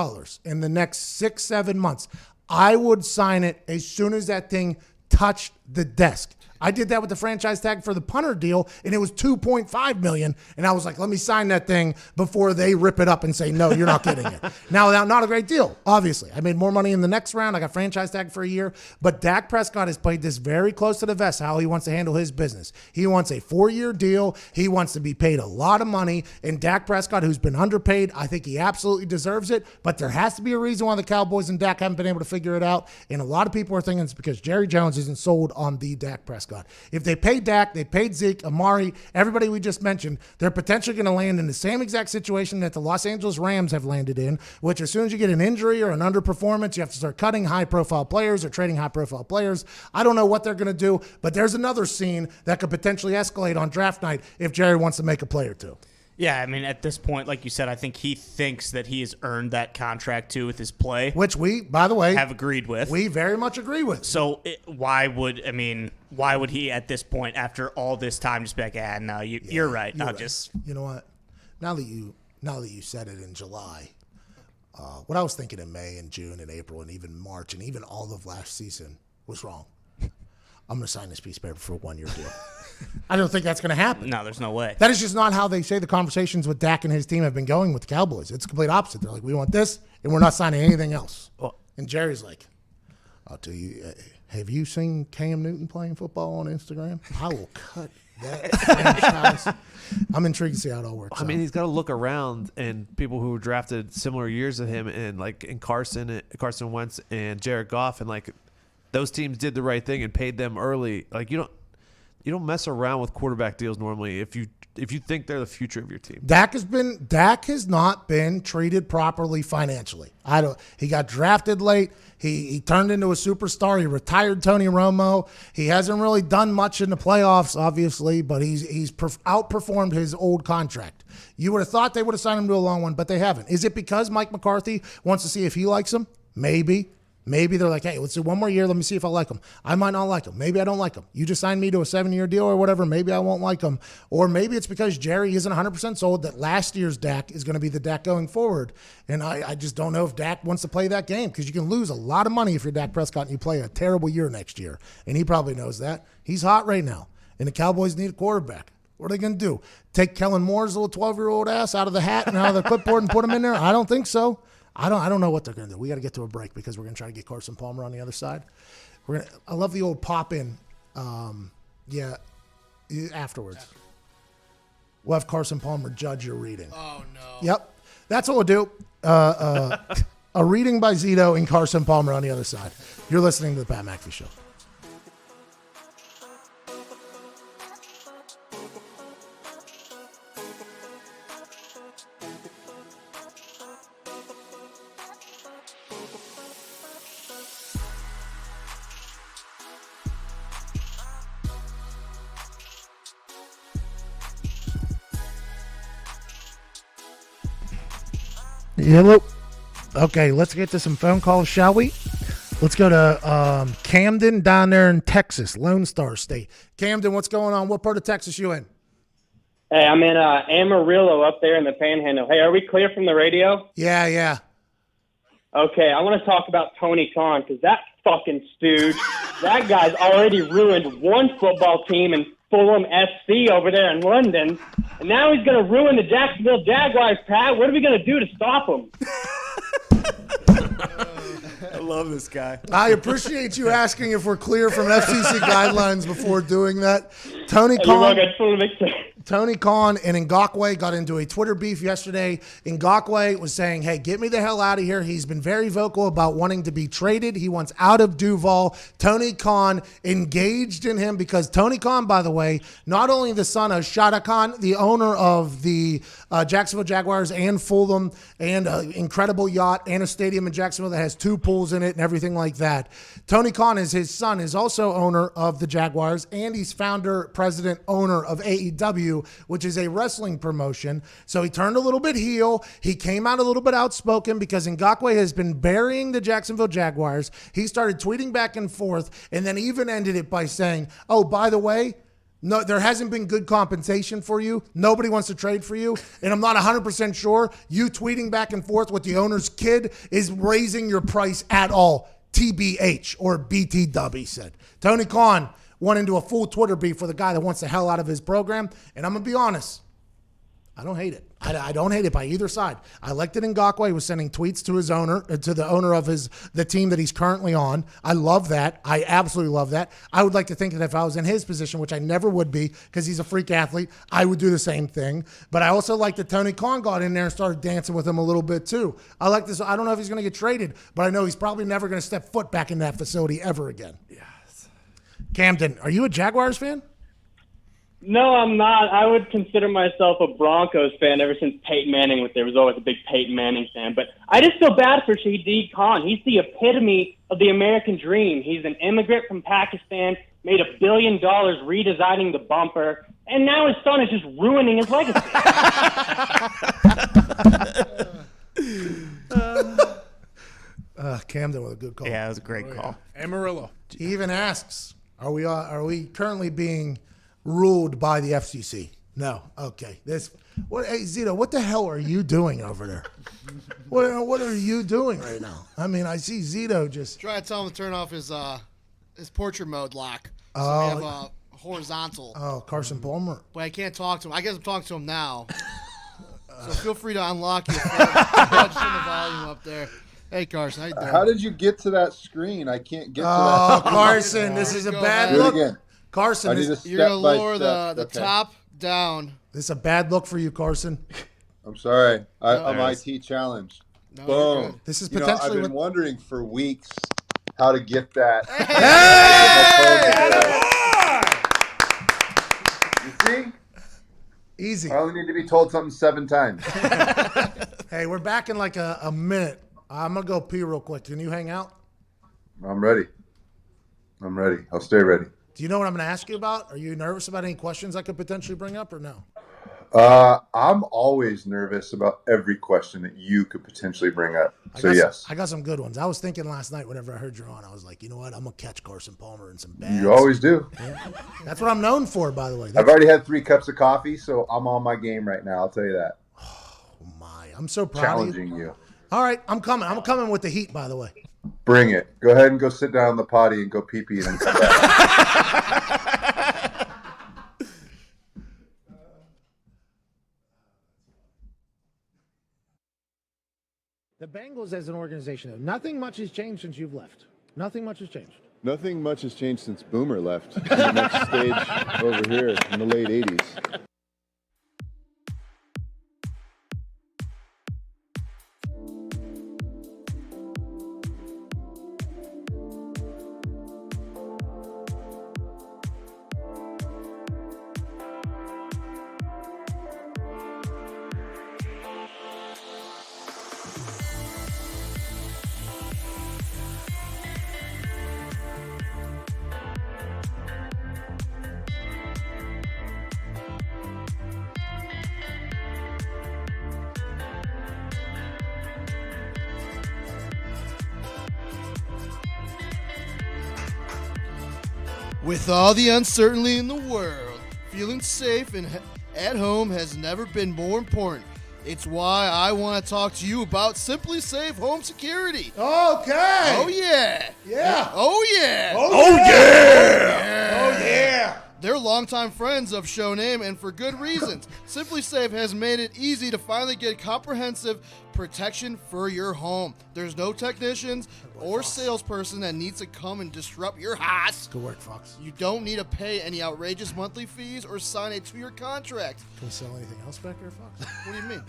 in the next 6-7 months, I would sign it as soon as that thing touched the desk. I did that with the franchise tag for the punter deal, and it was $2.5 million. And I was like, let me sign that thing before they rip it up and say, no, you're not getting it. Now, not a great deal, obviously. I made more money in the next round. I got franchise tag for a year. But Dak Prescott has played this very close to the vest, how he wants to handle his business. He wants a 4-year deal. He wants to be paid a lot of money. And Dak Prescott, who's been underpaid, I think he absolutely deserves it. But there has to be a reason why the Cowboys and Dak haven't been able to figure it out. And a lot of people are thinking it's because Jerry Jones isn't sold on the Dak Prescott Prescott. If they paid Dak, they paid Zeke, Amari, everybody we just mentioned, they're potentially going to land in the same exact situation that the Los Angeles Rams have landed in, which as soon as you get an injury or an underperformance, you have to start cutting high-profile players or trading high-profile players. I don't know what they're going to do, but there's another scene that could potentially escalate on draft night if Jerry wants to make a play or two. Yeah, I mean, at this point, like you said, I think he thinks that he has earned that contract, too, with his play. Which we, by the way, have agreed with. We very much agree with. So why would he at this point, after all this time, just be like, no, you're right. You're right. You know what? Now that you said it in July, what I was thinking in May and June and April and even March and even all of last season was wrong. I'm going to sign this piece of paper for a 1-year deal. I don't think that's going to happen. No, there's no way. That is just not how they say the conversations with Dak and his team have been going with the Cowboys. It's the complete opposite. They're like, we want this, and we're not signing anything else. And Jerry's like, I'll tell you, have you seen Cam Newton playing football on Instagram? I will cut that franchise. I'm intrigued to see how it all works I mean, out. he's got to look around and people who were drafted similar years to him, and like in Carson Wentz and Jared Goff, and like those teams did the right thing and paid them early. Like you don't mess around with quarterback deals normally if you think they're the future of your team. Dak has not been treated properly financially. He got drafted late. He turned into a superstar. He retired Tony Romo. He hasn't really done much in the playoffs, obviously, but he's outperformed his old contract. You would have thought they would have signed him to a long one, but they haven't. Is it because Mike McCarthy wants to see if he likes him? Maybe. Maybe they're like, hey, let's do one more year. Let me see if I like him. I might not like him. Maybe I don't like him. You just signed me to a 7-year deal or whatever. Maybe I won't like him. Or maybe it's because Jerry isn't 100% sold that last year's Dak is going to be the Dak going forward. And I just don't know if Dak wants to play that game because you can lose a lot of money if you're Dak Prescott and you play a terrible year next year. And he probably knows that. He's hot right now. And the Cowboys need a quarterback. What are they going to do? Take Kellen Moore's little 12-year-old ass out of the hat and out of the clipboard and put him in there? I don't think so. I don't know what they're going to do. We got to get to a break because we're going to try to get Carson Palmer on the other side. I love the old pop-in. Afterwards. We'll have Carson Palmer judge your reading. Oh, no. Yep. That's what we'll do. A reading by Zito and Carson Palmer on the other side. You're listening to the Pat McAfee Show. Hello. Okay, let's get to some phone calls, shall we? Let's go to Camden down there in Texas, Lone Star State. Camden, what's going on? What part of Texas you in? Hey, I'm in Amarillo up there in the Panhandle. Hey, are we clear from the radio? Yeah. Okay, I want to talk about Tony Khan because that fucking stooge, that guy's already ruined one football team in Fulham SC over there in London, and now he's going to ruin the Jacksonville Jaguars, Pat. What are we going to do to stop him? I love this guy. I appreciate you asking if we're clear from FCC guidelines before doing that. Tony Khan and Ngakoue got into a Twitter beef yesterday. Ngakoue was saying, hey, get me the hell out of here. He's been very vocal about wanting to be traded. He wants out of Duval. Tony Khan engaged in him because Tony Khan, by the way, not only the son of Shada Khan, the owner of the Jacksonville Jaguars and Fulham and an incredible yacht and a stadium in Jacksonville that has 2 pools in it and everything like that. Tony Khan, his son, is also owner of the Jaguars, and he's founder, president, owner of AEW, which is a wrestling promotion. So he turned a little bit heel. He came out a little bit outspoken because Ngakoue has been burying the Jacksonville Jaguars. He started tweeting back and forth and then even ended it by saying, oh, by the way, no, there hasn't been good compensation for you. Nobody wants to trade for you. And I'm not 100% sure you tweeting back and forth with the owner's kid is raising your price at all. TBH or BTW, he said. Tony Khan went into a full Twitter beef for the guy that wants the hell out of his program. And I'm going to be honest. I don't hate it. I don't hate it by either side. I liked it Ngakoue was sending tweets to his owner, to the owner of the team that he's currently on. I love that. I absolutely love that. I would like to think that if I was in his position, which I never would be because he's a freak athlete, I would do the same thing. But I also like that Tony Khan got in there and started dancing with him a little bit too. I like this. I don't know if he's going to get traded, but I know he's probably never going to step foot back in that facility ever again. Yes. Camden, are you a Jaguars fan? No, I'm not. I would consider myself a Broncos fan ever since Peyton Manning was there. I was always a big Peyton Manning fan. But I just feel bad for Shahid Khan. He's the epitome of the American dream. He's an immigrant from Pakistan, made $1 billion redesigning the bumper, and now his son is just ruining his legacy. Camden with a good call. Yeah, it was a great call. Amarillo. He even asks, are we currently being ruled by the FCC? No. Okay. Hey, Zito, what the hell are you doing over there? What are you doing right now? I mean, I see Zito just Try to tell him to turn off his portrait mode lock. So Oh. we have a horizontal. Oh, Carson Palmer. But I can't talk to him. I guess I'm talking to him now. So feel free to unlock your phone. Turn the volume up there. Hey, Carson, how you doing? How did you get to that screen? I can't get to Oh, that. Carson, this is a bad Do it look. again. Carson, I need this, a You're going to step by lower step. the Okay. top down. this is a bad look for you, Carson. I'm sorry. I'm There it is. IT challenged. No, you're Boom. good. This is I've potentially been what- wondering for weeks how to get that. You see? Easy. I only need to be told something 7 times. Hey, we're back in like a minute. I'm going to go pee real quick. Can you hang out? I'm ready. I'll stay ready. Do you know what I'm going to ask you about? Are you nervous about any questions I could potentially bring up or no? I'm always nervous about every question that you could potentially bring up. So yes. I got some good ones. I was thinking last night whenever I heard you're on, I was like, you know what? I'm going to catch Carson Palmer in some bad. You always do. Yeah. That's what I'm known for, by the way. I've already had 3 cups of coffee, so I'm on my game right now. I'll tell you that. I'm so proud of you. Challenging you. All right, I'm coming. I'm coming with the heat, by the way. Bring it. Go ahead and go sit down in the potty and go pee-pee and then come back. The Bengals as an organization, nothing much has changed since you've left. Nothing much has changed. Nothing much has changed since Boomer left on the next stage over here in the late 80s. With all the uncertainty in the world, feeling safe and at home has never been more important. It's why I want to talk to you about Simply Safe Home Security. Okay. Oh, yeah. Yeah. Oh, yeah. Oh, yeah. Oh, yeah. They're longtime friends of Show Name, and for good reasons. Simply Safe has made it easy to finally get comprehensive protection for your home. There's no technicians or salesperson that needs to come and disrupt your house. Good work, Fox. You don't need to pay any outrageous monthly fees or sign a 2-year contract. Can we sell anything else back there, Fox? What do you mean?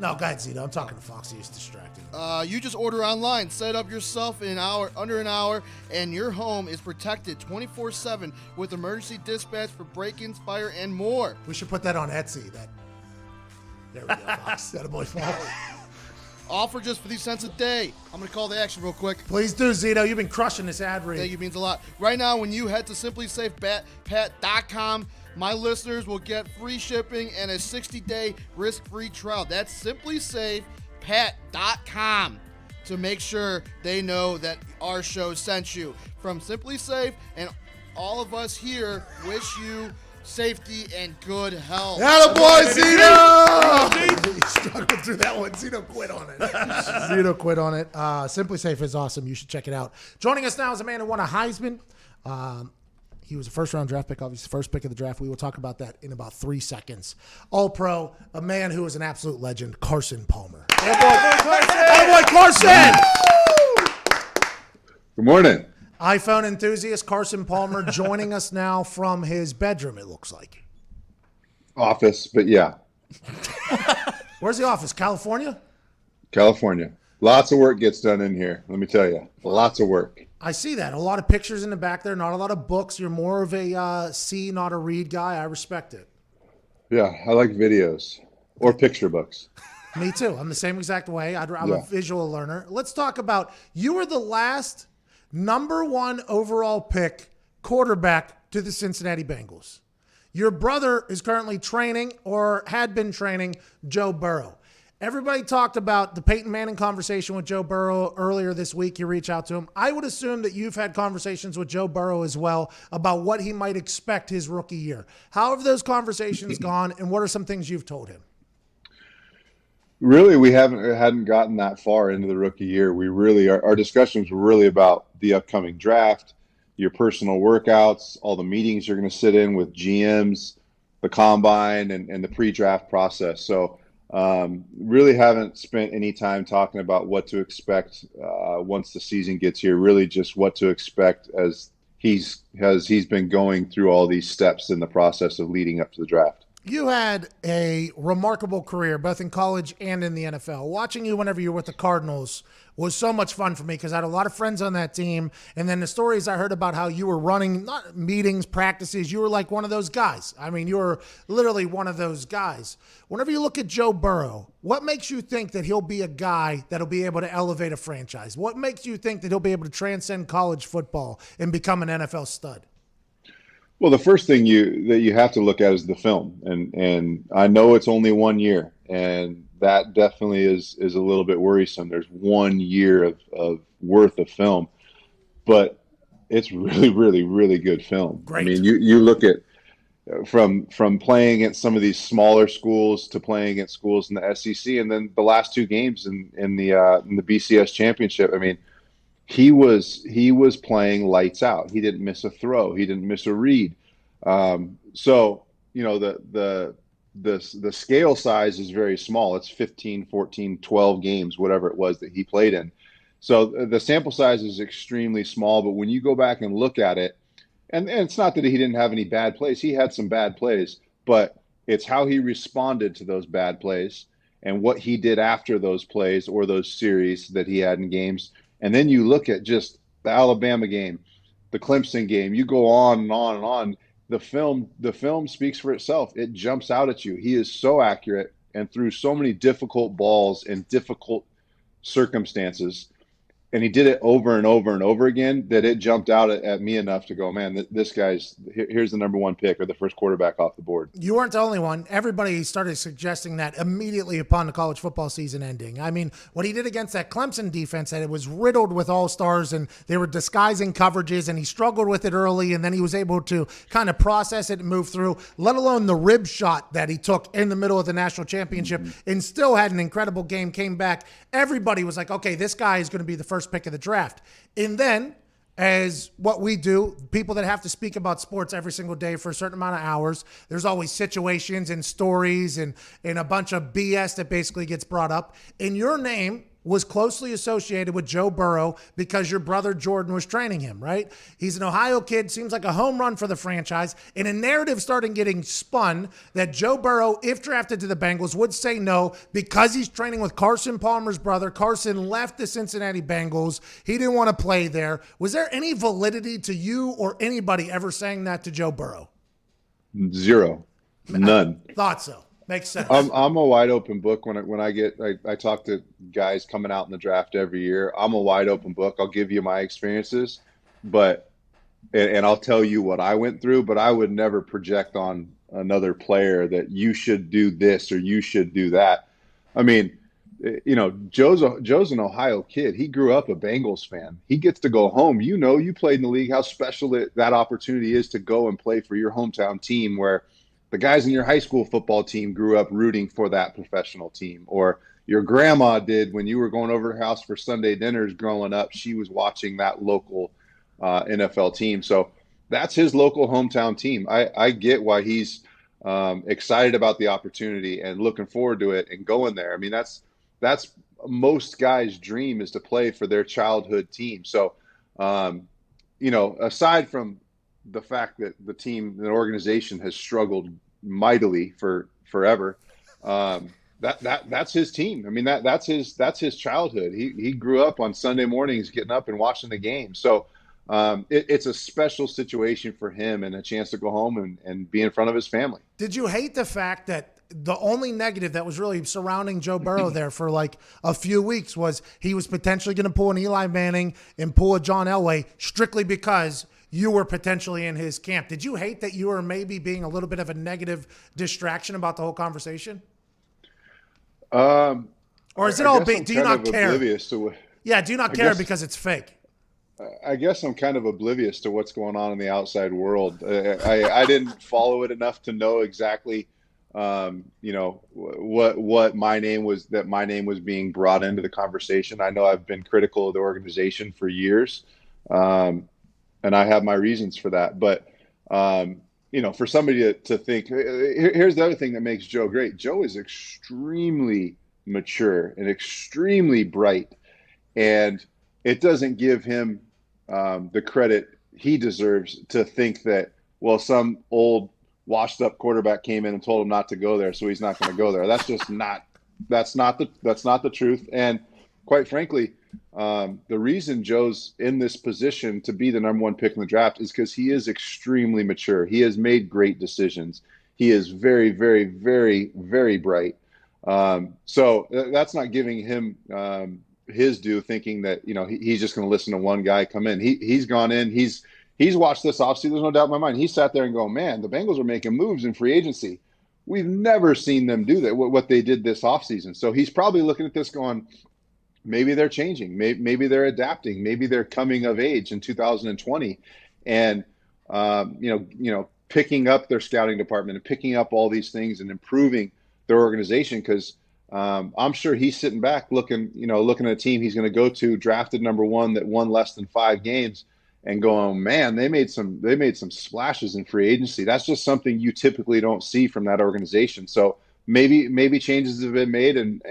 No, go ahead, Zito. I'm talking to Fox. He's distracted. You just order online, set up yourself in an hour, under an hour, and your home is protected 24/7 with emergency dispatch for break-ins, fire, and more. We should put that on Etsy. There we go, Fox. That a boy, Fox. Offer just 50 cents a day. I'm going to call the action real quick. Please do, Zito. You've been crushing this ad read. Thank you, means a lot. Right now, when you head to simplysafepet.com, my listeners will get free shipping and a 60-day risk-free trial. That's simplysafepet.com to make sure they know that our show sent you. From Simply Safe and all of us here wish you safety and good health. Attaboy, Zito! He struggled through that one. Zito quit on it. Zito quit on it. Simply Safe is awesome. You should check it out. Joining us now is a man who won a Heisman. He was a first-round draft pick, obviously first pick of the draft. We will talk about that in about 3 seconds. All-Pro, a man who is an absolute legend, Carson Palmer. Hey, boy, Carson! Good morning. iPhone enthusiast Carson Palmer joining us now from his bedroom, it looks like. Office, but yeah, Where's the office? California? California. Lots of work gets done in here. Let me tell you, lots of work. I see that. A lot of pictures in the back there, not a lot of books. You're more of a see, not a read guy. I respect it. Yeah, I like videos or picture books. Me too. I'm the same exact way. I'm Yeah. a visual learner. Let's talk about, you were the last #1 overall pick quarterback to the Cincinnati Bengals. Your brother is currently training, or had been training, Joe Burrow. Everybody talked about the Peyton Manning conversation with Joe Burrow earlier this week. You reach out to him. I would assume that you've had conversations with Joe Burrow as well about what he might expect his rookie year. How have those conversations gone, and what are some things you've told him? Really, we hadn't gotten that far into the rookie year. We really, our discussions were really about the upcoming draft, your personal workouts, all the meetings you're going to sit in with GMs, the combine, and the pre-draft process. So really haven't spent any time talking about what to expect once the season gets here. Really just what to expect as he's been going through all these steps in the process of leading up to the draft. You had a remarkable career, both in college and in the NFL. Watching you whenever you were with the Cardinals was so much fun for me because I had a lot of friends on that team. And then the stories I heard about how you were running, not meetings, practices, you were like one of those guys. I mean, you were literally one of those guys. Whenever you look at Joe Burrow, what makes you think that he'll be a guy that'll be able to elevate a franchise? What makes you think that he'll be able to transcend college football and become an NFL stud? Well, the first thing that you have to look at is the film, and I know it's only 1 year, and that definitely is a little bit worrisome. There's 1 year of worth of film, but it's really, really, really good film. Great. I mean, you look at from playing at some of these smaller schools to playing against schools in the SEC, and then the last 2 games in the BCS championship. I mean, he was playing lights out. He didn't miss a throw. He didn't miss a read. So, you know, the scale size is very small. It's 15, 14, 12 games, whatever it was that he played in. So the sample size is extremely small. But when you go back and look at it, and it's not that he didn't have any bad plays. He had some bad plays, but it's how he responded to those bad plays and what he did after those plays or those series that he had in games. And then you look at just the Alabama game, the Clemson game, you go on and on and on. The film speaks for itself. It jumps out at you. He is so accurate and threw so many difficult balls in difficult circumstances. And he did it over and over and over again that it jumped out at me enough to go, man, this guy's, here's the #1 pick or the first quarterback off the board. You weren't the only one. Everybody started suggesting that immediately upon the college football season ending. I mean, what he did against that Clemson defense, that it was riddled with all-stars and they were disguising coverages, and he struggled with it early, and then he was able to kind of process it and move through, let alone the rib shot that he took in the middle of the national championship and still had an incredible game, came back. Everybody was like, okay, this guy is going to be the first pick of the draft. And then, as what we do, people that have to speak about sports every single day for a certain amount of hours, there's always situations and stories and a bunch of BS that basically gets brought up. And your name was closely associated with Joe Burrow because your brother Jordan was training him, right? He's an Ohio kid, seems like a home run for the franchise, and a narrative started getting spun that Joe Burrow, if drafted to the Bengals, would say no because he's training with Carson Palmer's brother. Carson left the Cincinnati Bengals. He didn't want to play there. Was there any validity to you or anybody ever saying that to Joe Burrow? Zero. None. I thought so. Makes sense. I'm a wide open book when I talk to guys coming out in the draft every year. I'm a wide open book. I'll give you my experiences, but and I'll tell you what I went through, but I would never project on another player that you should do this or you should do that. I mean, you know, Joe's an Ohio kid. He grew up a Bengals fan. He gets to go home. You know, you played in the league, how special that opportunity is to go and play for your hometown team where the guys in your high school football team grew up rooting for that professional team, or your grandma did when you were going over her house for Sunday dinners growing up. She was watching that local NFL team. So that's his local hometown team. I get why he's excited about the opportunity and looking forward to it and going there. I mean, that's most guys' dream is to play for their childhood team. So, you know, aside from the fact that the organization has struggled mightily for forever. that's his team. I mean, that's his childhood. He grew up on Sunday mornings getting up and watching the game. So it's a special situation for him and a chance to go home and be in front of his family. Did you hate the fact that the only negative that was really surrounding Joe Burrow there for like a few weeks was he was potentially going to pull an Eli Manning and pull a John Elway strictly because you were potentially in his camp? Did you hate that you were maybe being a little bit of a negative distraction about the whole conversation? Or is it all big? Do you not care? Yeah, do you not care because it's fake? I guess I'm kind of oblivious to what's going on in the outside world. I didn't follow it enough to know exactly, what my name was, that my name was being brought into the conversation. I know I've been critical of the organization for years, and I have my reasons for that. But, for somebody to think, here's the other thing that makes Joe great. Joe is extremely mature and extremely bright, and it doesn't give him the credit he deserves to think that, well, some old washed up quarterback came in and told him not to go there, so he's not going to go there. That's just not the truth. And quite frankly, the reason Joe's in this position to be the number one pick in the draft is because he is extremely mature. He has made great decisions. He is very, very, very, very bright. So that's not giving him his due, thinking that he's just going to listen to one guy come in. He's gone in. He's watched this offseason. There's no doubt in my mind. He sat there and go, man, the Bengals are making moves in free agency. We've never seen them do that. What they did this offseason. So he's probably looking at this going, maybe they're changing. Maybe they're adapting. Maybe they're coming of age in 2020, and picking up their scouting department and picking up all these things and improving their organization. Because I'm sure he's sitting back looking at a team he's going to go to, drafted number one, that won less than 5 games, and going, man, they made some splashes in free agency. That's just something you typically don't see from that organization. So maybe changes have been made, and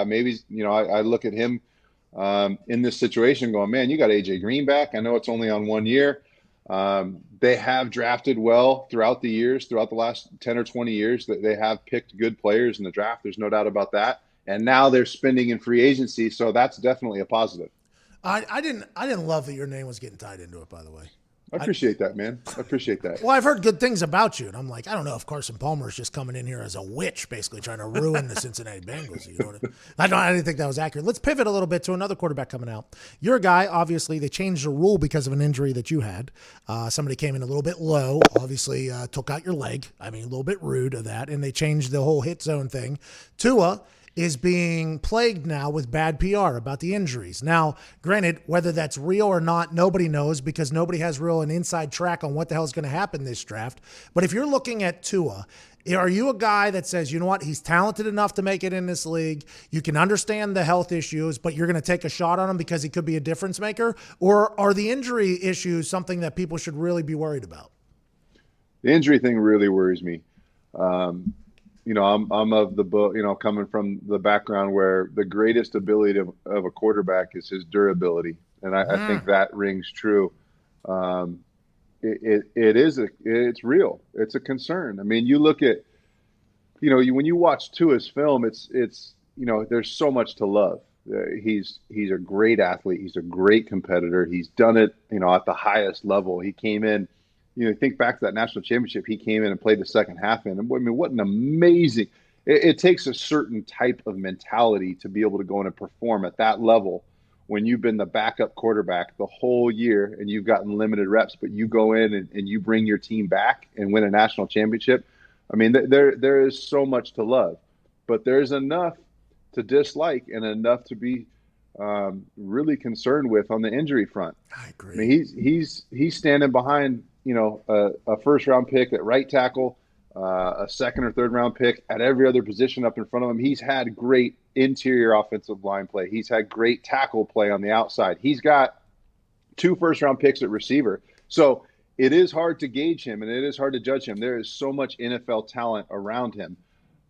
maybe I look at him in this situation going, man, you got AJ Green back. I know it's only on 1 year. They have drafted well throughout the last 10 or 20 years. That they have picked good players in the draft. There's no doubt about that. And now they're spending in free agency, so that's definitely a positive. I didn't love that your name was getting tied into it, by the way. I appreciate that, man. I appreciate that. Well, I've heard good things about you, and I'm like, I don't know if Carson Palmer is just coming in here as a witch, basically trying to ruin the Cincinnati Bengals. I didn't think that was accurate. Let's pivot a little bit to another quarterback coming out. You're a guy, obviously, they changed the rule because of an injury that you had. Somebody came in a little bit low, obviously took out your leg. I mean, a little bit rude of that, and they changed the whole hit zone thing. Tua is being plagued now with bad PR about the injuries. Now, granted, whether that's real or not, nobody knows, because nobody has an inside track on what the hell is going to happen this draft. But if you're looking at Tua, are you a guy that says, you know what, he's talented enough to make it in this league, you can understand the health issues, but you're going to take a shot on him because he could be a difference maker? Or are the injury issues something that people should really be worried about? The injury thing really worries me. I'm of the book, coming from the background where the greatest ability of a quarterback is his durability. And I think that rings true. It's real. It's a concern. I mean, you look at, when you watch Tua's film, it's there's so much to love. He's a great athlete. He's a great competitor. He's done it, at the highest level. He came in, think back to that national championship he came in and played the second half in. I mean, what an amazing – it takes a certain type of mentality to be able to go in and perform at that level when you've been the backup quarterback the whole year and you've gotten limited reps, but you go in and you bring your team back and win a national championship. I mean, there is so much to love, but there's enough to dislike and enough to be really concerned with on the injury front. I agree. I mean, he's standing behind – a first-round pick at right tackle, a second or third-round pick at every other position up in front of him. He's had great interior offensive line play. He's had great tackle play on the outside. He's got 2 first-round picks at receiver. So it is hard to gauge him, and it is hard to judge him. There is so much NFL talent around him.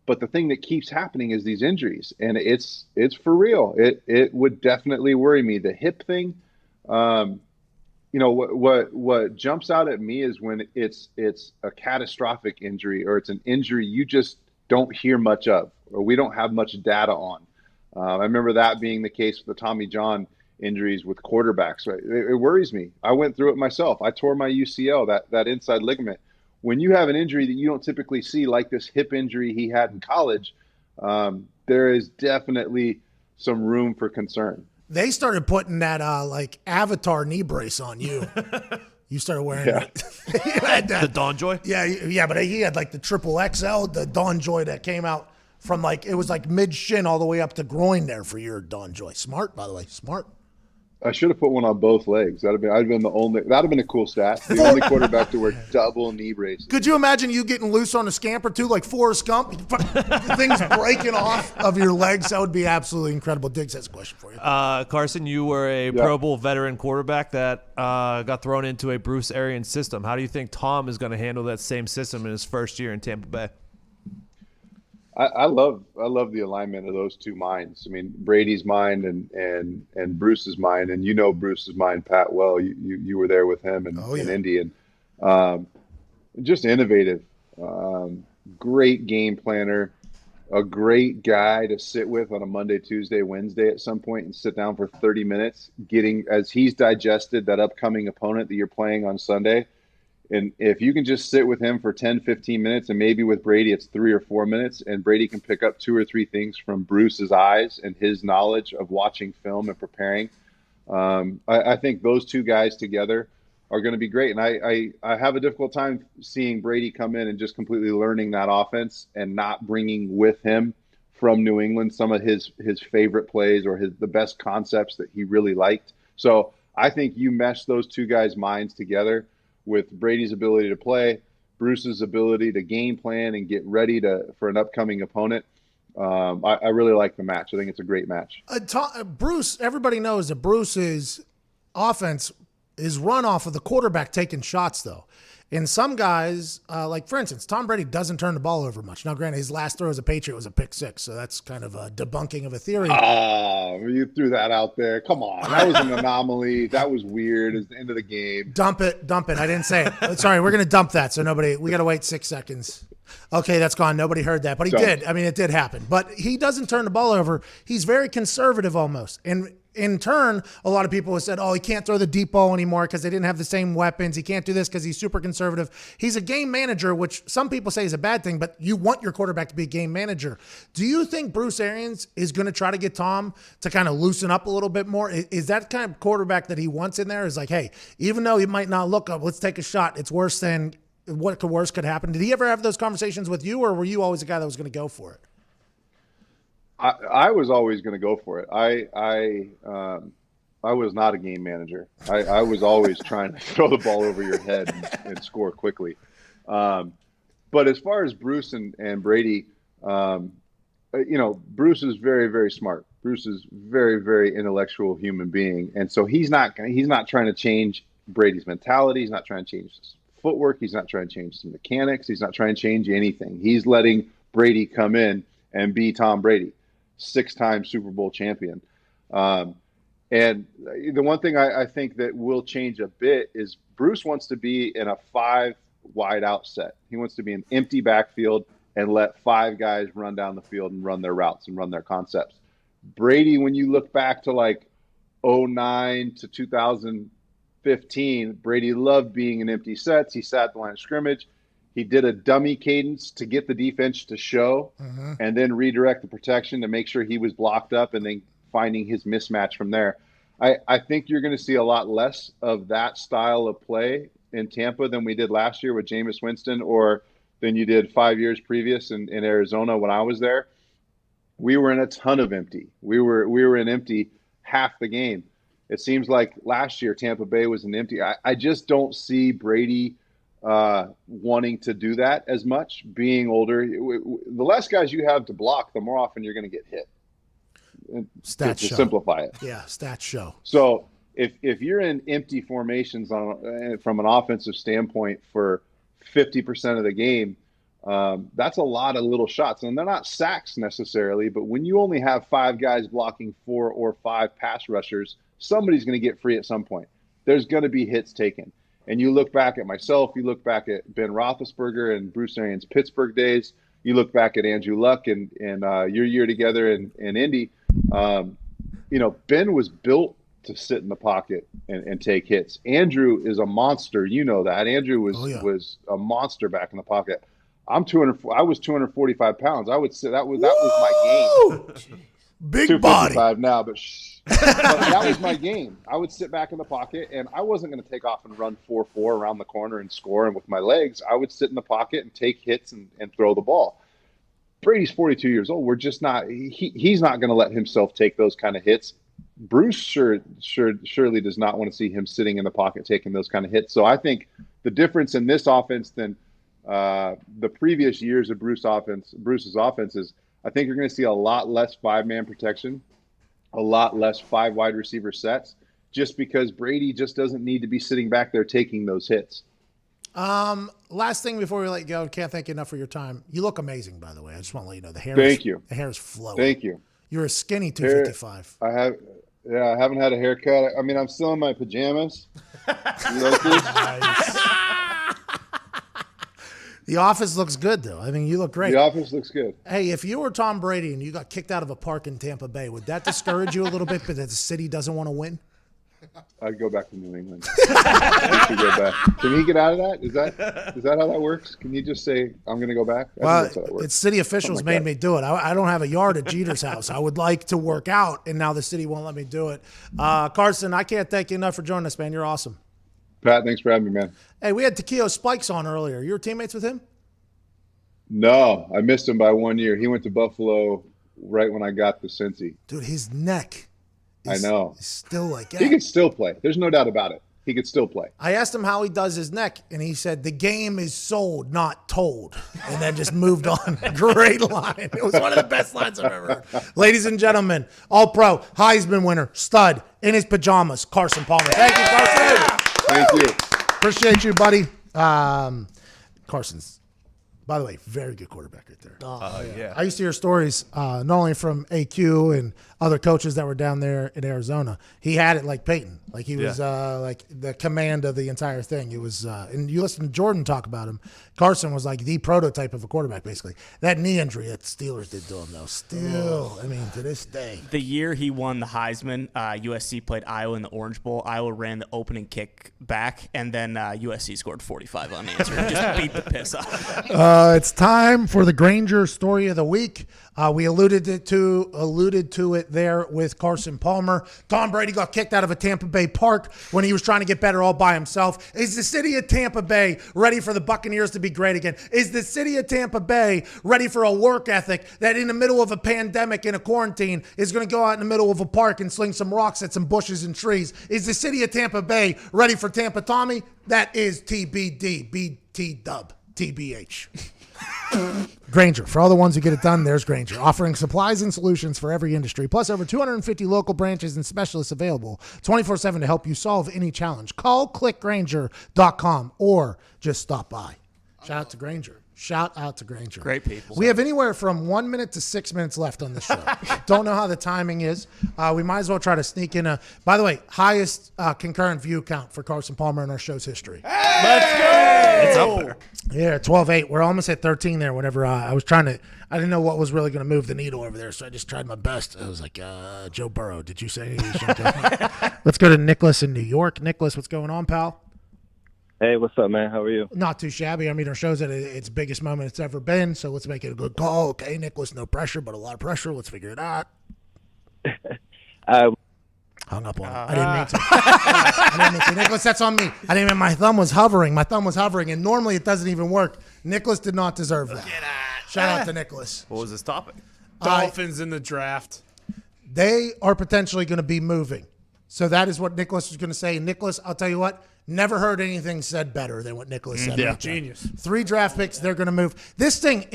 But the thing that keeps happening is these injuries, and it's for real. It would definitely worry me. The hip thing, what jumps out at me is when it's a catastrophic injury, or it's an injury you just don't hear much of. or we don't have much data on. I remember that being the case with the Tommy John injuries with quarterbacks. Right? It worries me. I went through it myself. I tore my UCL, that inside ligament. When you have an injury that you don't typically see, like this hip injury he had in college, there is definitely some room for concern. They started putting that like Avatar knee brace on you. You started wearing it. The Dawn Joy? Yeah, but he had like the triple XL, the Dawn Joy that came out from like, it was like mid shin all the way up to groin there for your Dawn Joy. Smart, by the way, smart. I should have put one on both legs. I'd have been a cool stat. The only quarterback to wear double knee braces. Could you imagine you getting loose on a scamper too, like Forrest Gump? Things breaking off of your legs. That would be absolutely incredible. Diggs has a question for you. Carson, you were a Pro Bowl veteran quarterback that got thrown into a Bruce Arians system. How do you think Tom is going to handle that same system in his first year in Tampa Bay? I love the alignment of those two minds. I mean, Brady's mind and Bruce's mind, and you know Bruce's mind, Pat, well. You were there with him in Indy, and just innovative, great game planner, a great guy to sit with on a Monday, Tuesday, Wednesday at some point and sit down for 30 minutes, getting as he's digested that upcoming opponent that you're playing on Sunday. And if you can just sit with him for 10, 15 minutes, and maybe with Brady it's 3 or 4 minutes, and Brady can pick up 2 or 3 things from Bruce's eyes and his knowledge of watching film and preparing, I think those two guys together are going to be great. And I have a difficult time seeing Brady come in and just completely learning that offense and not bringing with him from New England some of his favorite plays or the best concepts that he really liked. So I think you mesh those two guys' minds together with Brady's ability to play, Bruce's ability to game plan and get ready for an upcoming opponent. I really like the match. I think it's a great match. Bruce, everybody knows that Bruce's offense is run off of the quarterback taking shots, though. And some guys, like for instance, Tom Brady doesn't turn the ball over much. Now, granted, his last throw as a Patriot was a pick six, so that's kind of a debunking of a theory. Oh, you threw that out there. Come on. That was an anomaly. That was weird. It's the end of the game. Dump it. I didn't say it. Sorry, we're going to dump that, so we got to wait 6 seconds. Okay, that's gone. Nobody heard that, but he did. I mean, it did happen. But he doesn't turn the ball over. He's very conservative almost. And in turn, a lot of people have said, oh, he can't throw the deep ball anymore because they didn't have the same weapons. He can't do this because he's super conservative. He's a game manager, which some people say is a bad thing, but you want your quarterback to be a game manager. Do you think Bruce Arians is going to try to get Tom to kind of loosen up a little bit more? Is that kind of quarterback that he wants in there? Is like, hey, even though he might not look up, let's take a shot. It's worse than what worse could happen. Did he ever have those conversations with you, or were you always a guy that was going to go for it? I was always going to go for it. I was not a game manager. I was always trying to throw the ball over your head and score quickly. But as far as Bruce and Brady, Bruce is very, very smart. Bruce is very, very intellectual human being, and so he's not trying to change Brady's mentality. He's not trying to change his footwork. He's not trying to change the mechanics. He's not trying to change anything. He's letting Brady come in and be Tom Brady. 6-time Super Bowl champion. And the one thing I think that will change a bit is Bruce wants to be in a 5 wide out set. He wants to be an empty backfield and let 5 guys run down the field and run their routes and run their concepts. Brady, when you look back to like 2009 to 2015, Brady loved being in empty sets. He sat at the line of scrimmage. He did a dummy cadence to get the defense to show and then redirect the protection to make sure he was blocked up and then finding his mismatch from there. I think you're going to see a lot less of that style of play in Tampa than we did last year with Jameis Winston or than you did 5 years previous in Arizona when I was there. We were in a ton of empty. We were in empty half the game. It seems like last year Tampa Bay was in empty. I just don't see Brady wanting to do that as much, being older. The less guys you have to block, the more often you're going to get hit. Stats to show. Simplify it. Yeah, stats show. So if you're in empty formations from an offensive standpoint for 50% of the game, that's a lot of little shots. And they're not sacks necessarily, but when you only have 5 guys blocking 4 or 5 pass rushers, somebody's going to get free at some point. There's going to be hits taken. And you look back at myself, you look back at Ben Roethlisberger and Bruce Arians' Pittsburgh days, you look back at Andrew Luck and your year together in Indy. Ben was built to sit in the pocket and take hits. Andrew is a monster. You know that. Andrew was a monster back in the pocket. I was 245 pounds. I would say that was my game. Big body now, but that was my game. I would sit back in the pocket, and I wasn't going to take off and run 4-4 around the corner and score. And with my legs, I would sit in the pocket and take hits and throw the ball. Brady's 42 years old. We're just not. He's not going to let himself take those kind of hits. Bruce surely does not want to see him sitting in the pocket taking those kind of hits. So I think the difference in this offense than the previous years of Bruce's offense is I think you're going to see a lot less 5-man protection, a lot less 5 wide receiver sets, just because Brady just doesn't need to be sitting back there taking those hits. Last thing before we let you go, can't thank you enough for your time. You look amazing, by the way. I just want to let you know the hair. The hair is flowing. Thank you. You're a skinny 255. I haven't had a haircut. I mean, I'm still in my pajamas. The office looks good, though. I mean, you look great. The office looks good. Hey, if you were Tom Brady and you got kicked out of a park in Tampa Bay, would that discourage you a little bit because the city doesn't want to win? I'd go back to New England. He should go back. Can he get out of that? Is that how that works? Can you just say, I'm going to go back? Well, it's city officials made me do it. I don't have a yard at Jeter's house. I would like to work out, and now the city won't let me do it. Carson, I can't thank you enough for joining us, man. You're awesome. Pat, thanks for having me, man. Hey, we had Takeo Spikes on earlier. You were teammates with him? No, I missed him by 1 year. He went to Buffalo right when I got to Cincy. Dude, his neck. I know. Still like that. He could still play. There's no doubt about it. He could still play. I asked him how he does his neck, and he said, the game is sold, not told. And then just moved on. Great line. It was one of the best lines I've ever heard. Ladies and gentlemen, All-Pro, Heisman winner, stud, in his pajamas, Carson Palmer. Thank you, Carson. Thank you. Appreciate you, buddy. Carson's, by the way, very good quarterback right there. Yeah. I used to hear stories not only from AQ and other coaches that were down there in Arizona. He had it like Peyton. Like he was like the command of the entire thing. It was, and you listen to Jordan talk about him. Carson was like the prototype of a quarterback, basically. That knee injury that the Steelers did to him, though, still, I mean, to this day. The year he won the Heisman, USC played Iowa in the Orange Bowl. Iowa ran the opening kick back, and then USC scored 45 unanswered. Just beat the piss out of it. It's time for the Granger story of the week. We alluded to it there with Carson Palmer. Tom Brady got kicked out of a Tampa Bay park when he was trying to get better all by himself. Is the city of Tampa Bay ready for the Buccaneers to be great again? Is the city of Tampa Bay ready for a work ethic that in the middle of a pandemic in a quarantine is going to go out in the middle of a park and sling some rocks at some bushes and trees? Is the city of Tampa Bay ready for Tampa Tommy? That is TBD, BT dub, TBH. Granger, for all the ones who get it done, there's Granger, offering supplies and solutions for every industry, plus over 250 local branches and specialists available 24/7 to help you solve any challenge. Call clickgranger.com or just stop by. Shout out to Granger. Shout out to Granger. Great people. We have anywhere from 1 minute to 6 minutes left on this show. Don't know how the timing is. We might as well try to sneak in by the way, highest concurrent view count for Carson Palmer in our show's history. Let's go! It's up there. Yeah, 12-8. We're almost at 13 there whenever I was trying to – I didn't know what was really going to move the needle over there, so I just tried my best. I was like, Joe Burrow, did you say anything? Let's go to Nicholas in New York. Nicholas, what's going on, pal? Hey, what's up, man? How are you? Not too shabby. I mean, our show's at its biggest moment it's ever been, so let's make it a good call. Okay, Nicholas, no pressure, but a lot of pressure. Let's figure it out. Hung up on him. I didn't mean to. I didn't mean to. Nicholas, that's on me. I didn't mean my thumb was hovering. My thumb was hovering, and normally it doesn't even work. Nicholas did not deserve that. Shout out to Nicholas. What was this topic? Dolphins in the draft. They are potentially going to be moving. So that is what Nicholas was going to say. Nicholas, I'll tell you what, never heard anything said better than what Nicholas said. Yeah, genius. 3 draft picks, they're going to move. This thing,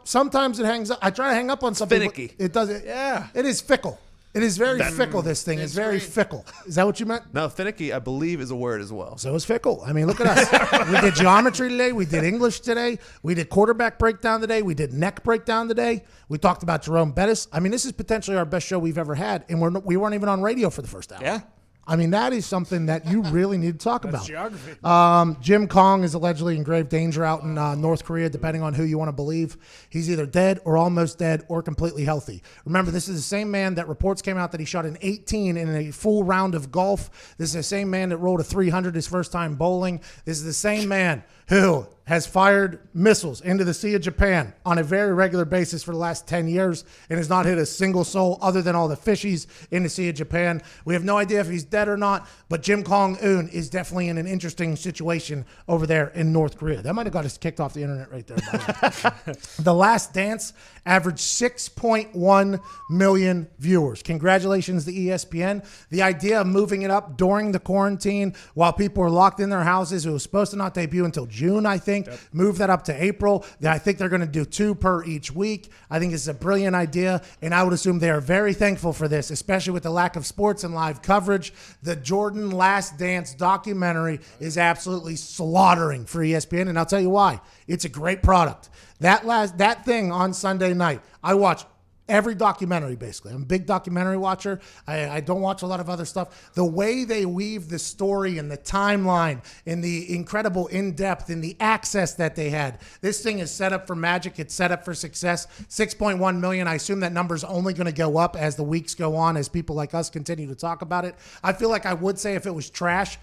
sometimes it hangs up. I try to hang up on something. Finicky. It doesn't. Yeah. It is fickle. It is very fickle, this thing. It's very fickle. Is that what you meant? No, finicky, I believe, is a word as well. So is fickle. I mean, look at us. We did geometry today. We did English today. We did quarterback breakdown today. We did neck breakdown today. We talked about Jerome Bettis. I mean, this is potentially our best show we've ever had, and we weren't even on radio for the first hour. Yeah. I mean, that is something that you really need to talk about. geography. Jim Kong is allegedly in grave danger out in North Korea, depending on who you want to believe. He's either dead or almost dead or completely healthy. Remember, this is the same man that reports came out that he shot an 18 in a full round of golf. This is the same man that rolled a 300 his first time bowling. This is the same man who has fired missiles into the Sea of Japan on a very regular basis for the last 10 years and has not hit a single soul other than all the fishies in the Sea of Japan. We have no idea if he's dead or not, but Kim Jong-un is definitely in an interesting situation over there in North Korea. That might have got us kicked off the internet right there. By the way. The Last Dance averaged 6.1 million viewers. Congratulations to ESPN. The idea of moving it up during the quarantine while people were locked in their houses, it was supposed to not debut until June, I think. Yep. Move that up to April. I think they're going to do 2 per each week. I think it's a brilliant idea, and I would assume they are very thankful for this, especially with the lack of sports and live coverage. The Jordan Last Dance documentary is absolutely slaughtering for ESPN, and I'll tell you why. It's a great product. That thing on Sunday night, I watch every documentary, basically. I'm a big documentary watcher. I don't watch a lot of other stuff. The way they weave the story and the timeline and the incredible in-depth and the access that they had. This thing is set up for magic. It's set up for success. 6.1 million. I assume that number's only going to go up as the weeks go on, as people like us continue to talk about it. I feel like I would say if it was trash,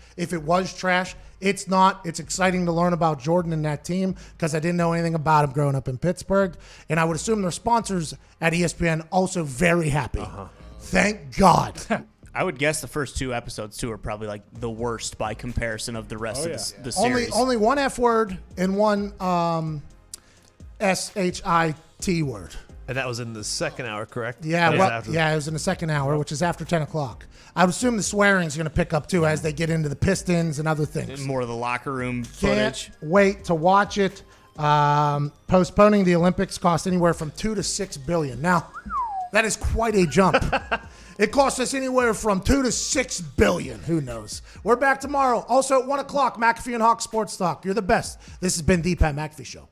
it's not. It's exciting to learn about Jordan and that team because I didn't know anything about him growing up in Pittsburgh. And I would assume their sponsors at ESPN also very happy. Thank God. I would guess the first 2 episodes, too, are probably like the worst by comparison of the rest of the series. Only one F word and one SHIT word. And that was in the second hour, correct? Yeah, it was in the second hour, which is after 10 o'clock. I would assume the swearing is going to pick up, too, as they get into the Pistons and other things. More of the locker room footage. Can't wait to watch it. Postponing the Olympics cost anywhere from $2 to $6 billion. Now, that is quite a jump. It costs us anywhere from $2 to $6 billion. Who knows? We're back tomorrow. Also at 1 o'clock, McAfee and Hawk Sports Talk. You're the best. This has been the Pat McAfee Show.